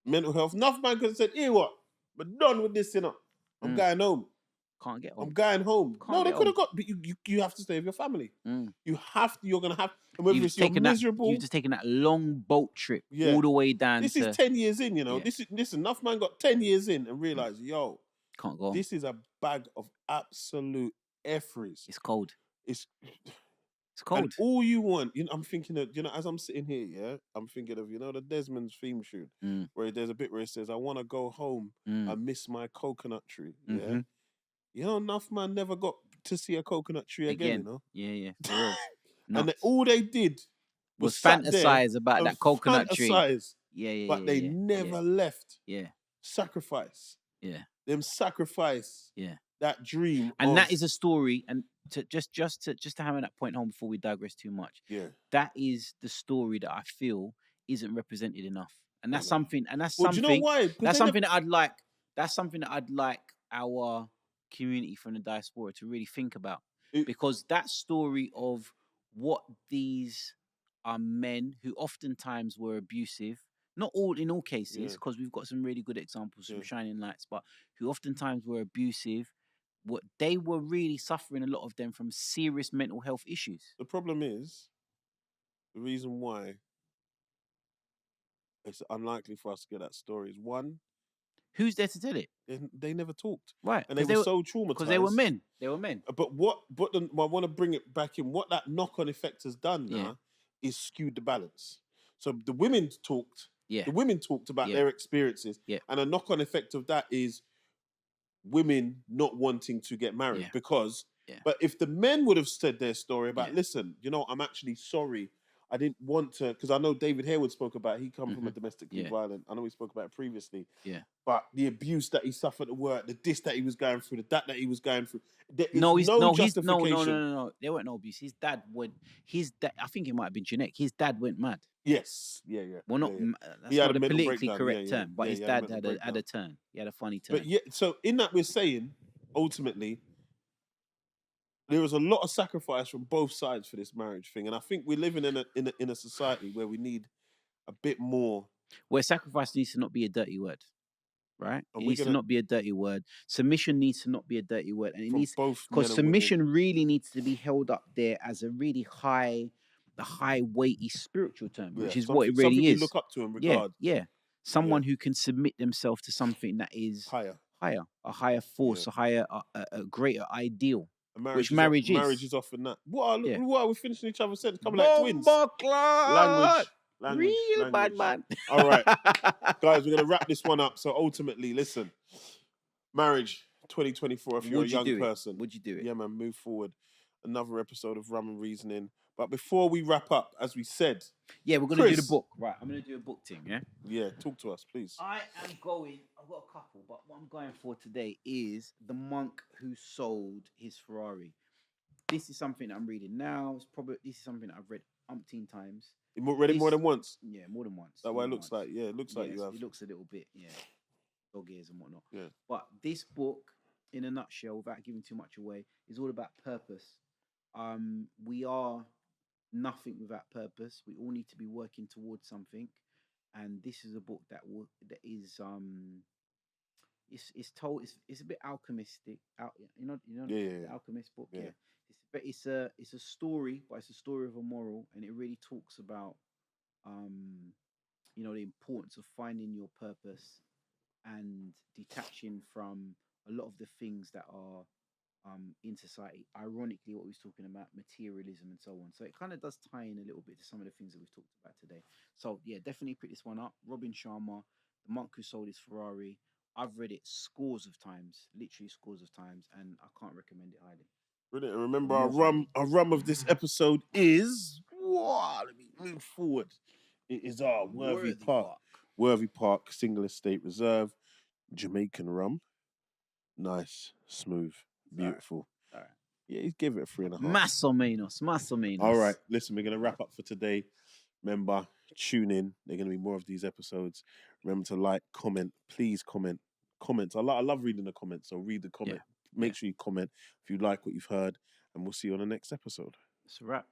[SPEAKER 1] Enough man could have said, "Here what? But done with this, I'm going home.
[SPEAKER 2] Can't get home.
[SPEAKER 1] I'm going home." No, they could have got. But you have to stay with your family. You have to. You're gonna have. And whether you're miserable,
[SPEAKER 2] you've just taken that long boat trip all the way down.
[SPEAKER 1] This is 10 years in. This enough man got 10 years in and realized,
[SPEAKER 2] can't go.
[SPEAKER 1] This is a bag of absolute efferys.
[SPEAKER 2] It's cold.
[SPEAKER 1] It's
[SPEAKER 2] cold.
[SPEAKER 1] And all you want, I'm thinking of, as I'm sitting here, I'm thinking of, the Desmond's theme tune, where there's a bit where it says, "I want to go home. I miss my coconut tree." Yeah. Enough man never got to see a coconut tree again.
[SPEAKER 2] Yeah. For real.
[SPEAKER 1] And all they did was
[SPEAKER 2] fantasize about that coconut tree.
[SPEAKER 1] Yeah. But they never left.
[SPEAKER 2] Yeah.
[SPEAKER 1] Sacrifice.
[SPEAKER 2] Yeah.
[SPEAKER 1] Them sacrifice.
[SPEAKER 2] Yeah.
[SPEAKER 1] That dream.
[SPEAKER 2] And that is a story. And to just to hammer that point home before we digress too much.
[SPEAKER 1] Yeah.
[SPEAKER 2] That is the story that I feel isn't represented enough. And that's something. And that's
[SPEAKER 1] well,
[SPEAKER 2] something.
[SPEAKER 1] Do you know why?
[SPEAKER 2] That's something that I'd like. that's something that I'd like our community from the diaspora to really think about,
[SPEAKER 1] It-
[SPEAKER 2] because that story of what these are men who oftentimes were abusive, not all in all cases,
[SPEAKER 1] Yeah.
[SPEAKER 2] because we've got some really good examples, some
[SPEAKER 1] Yeah.
[SPEAKER 2] shining lights, but who oftentimes were abusive. What they were really suffering, a lot of them, from serious mental health issues.
[SPEAKER 1] The problem is, the reason why it's unlikely for us to get that story is one,
[SPEAKER 2] Who's there to tell it?
[SPEAKER 1] they never talked,
[SPEAKER 2] Right,
[SPEAKER 1] and they were so traumatized.
[SPEAKER 2] because they were men. They were men.
[SPEAKER 1] But I want to bring it back in. What that knock-on effect has done now is skewed the balance. So the women talked.
[SPEAKER 2] Yeah.
[SPEAKER 1] The women talked about
[SPEAKER 2] Yeah.
[SPEAKER 1] their experiences,
[SPEAKER 2] Yeah.
[SPEAKER 1] and a knock-on effect of that is women not wanting to get married
[SPEAKER 2] Yeah.
[SPEAKER 1] because.
[SPEAKER 2] Yeah.
[SPEAKER 1] But if the men would have said their story about,
[SPEAKER 2] Yeah.
[SPEAKER 1] listen, I'm actually sorry. I didn't want to, because I know David Harewood spoke about. He come from a domestically violent. I know we spoke about it previously.
[SPEAKER 2] Yeah.
[SPEAKER 1] But the abuse that he suffered at work, the diss that he was going through, the that he was going through, there is
[SPEAKER 2] no
[SPEAKER 1] justification.
[SPEAKER 2] No. There weren't no abuse. His dad went. I think it might have been genetic. His dad went mad.
[SPEAKER 1] Yes. Yeah.
[SPEAKER 2] Well, not.
[SPEAKER 1] Yeah.
[SPEAKER 2] That's not a politically
[SPEAKER 1] breakdown.
[SPEAKER 2] correct term, but his dad had
[SPEAKER 1] breakdown.
[SPEAKER 2] a turn. He had a funny turn.
[SPEAKER 1] But yeah, so in that we're saying, ultimately, there was a lot of sacrifice from both sides for this marriage thing, and I think we're living in a society where we need a bit more.
[SPEAKER 2] Where sacrifice needs to not be a dirty word, right?
[SPEAKER 1] It
[SPEAKER 2] needs to not be a dirty word. Submission needs to not be a dirty word, and it needs, because submission really needs to be held up there as a really high weighty spiritual term, which is what it really is.
[SPEAKER 1] We look up to and regard.
[SPEAKER 2] Yeah. Someone who can submit themselves to something that is
[SPEAKER 1] higher,
[SPEAKER 2] a higher force, a greater ideal. Which
[SPEAKER 1] marriage is often that. What are we finishing each other's sentences? Coming like twins. Language.
[SPEAKER 2] Real bad man.
[SPEAKER 1] All right, guys, we're gonna wrap this one up. So ultimately, listen, marriage 2024. If you're a young person,
[SPEAKER 2] would you do it?
[SPEAKER 1] Yeah, man, move forward. Another episode of Rum Reasoning. But before we wrap up, as we said,
[SPEAKER 2] we're gonna do the book. Right, I'm gonna do a book thing.
[SPEAKER 1] Yeah, talk to us, please.
[SPEAKER 2] I've got a couple, but what I'm going for today is The Monk Who Sold His Ferrari. This is something I'm reading now. This is something I've read umpteen times.
[SPEAKER 1] You read it more than once?
[SPEAKER 2] Yeah, more than once.
[SPEAKER 1] That's what it looks like. Yeah, it looks like you have.
[SPEAKER 2] It looks a little bit, dog ears and whatnot.
[SPEAKER 1] Yeah.
[SPEAKER 2] But this book, in a nutshell, without giving too much away, is all about purpose. We are nothing without purpose. We all need to be working towards something, and this is a book that is it's told. It's a bit alchemistic. The alchemist book. Yeah. It's a story, but it's a story of a moral, and it really talks about the importance of finding your purpose and detaching from a lot of the things that are in society. Ironically, what we was talking about, materialism and so on. So it kind of does tie in a little bit to some of the things that we've talked about today. So yeah, definitely pick this one up. Robin Sharma, The Monk Who Sold His Ferrari. I've read it scores of times, literally scores of times, and I can't recommend it highly.
[SPEAKER 1] Brilliant. And remember, our rum of this episode is let me move forward. It is our Worthy Park Single Estate Reserve Jamaican rum. Nice, smooth, beautiful.
[SPEAKER 2] All right.
[SPEAKER 1] Yeah, he gave it a 3.5.
[SPEAKER 2] Más o menos.
[SPEAKER 1] All right, listen, we're gonna wrap up for today. Remember, tune in. There are gonna be more of these episodes. Remember to like, comment. Please comment. Comments. I love reading the comments. So read the comment. Make sure you comment if you like what you've heard, and we'll see you on the next episode.
[SPEAKER 2] It's a wrap.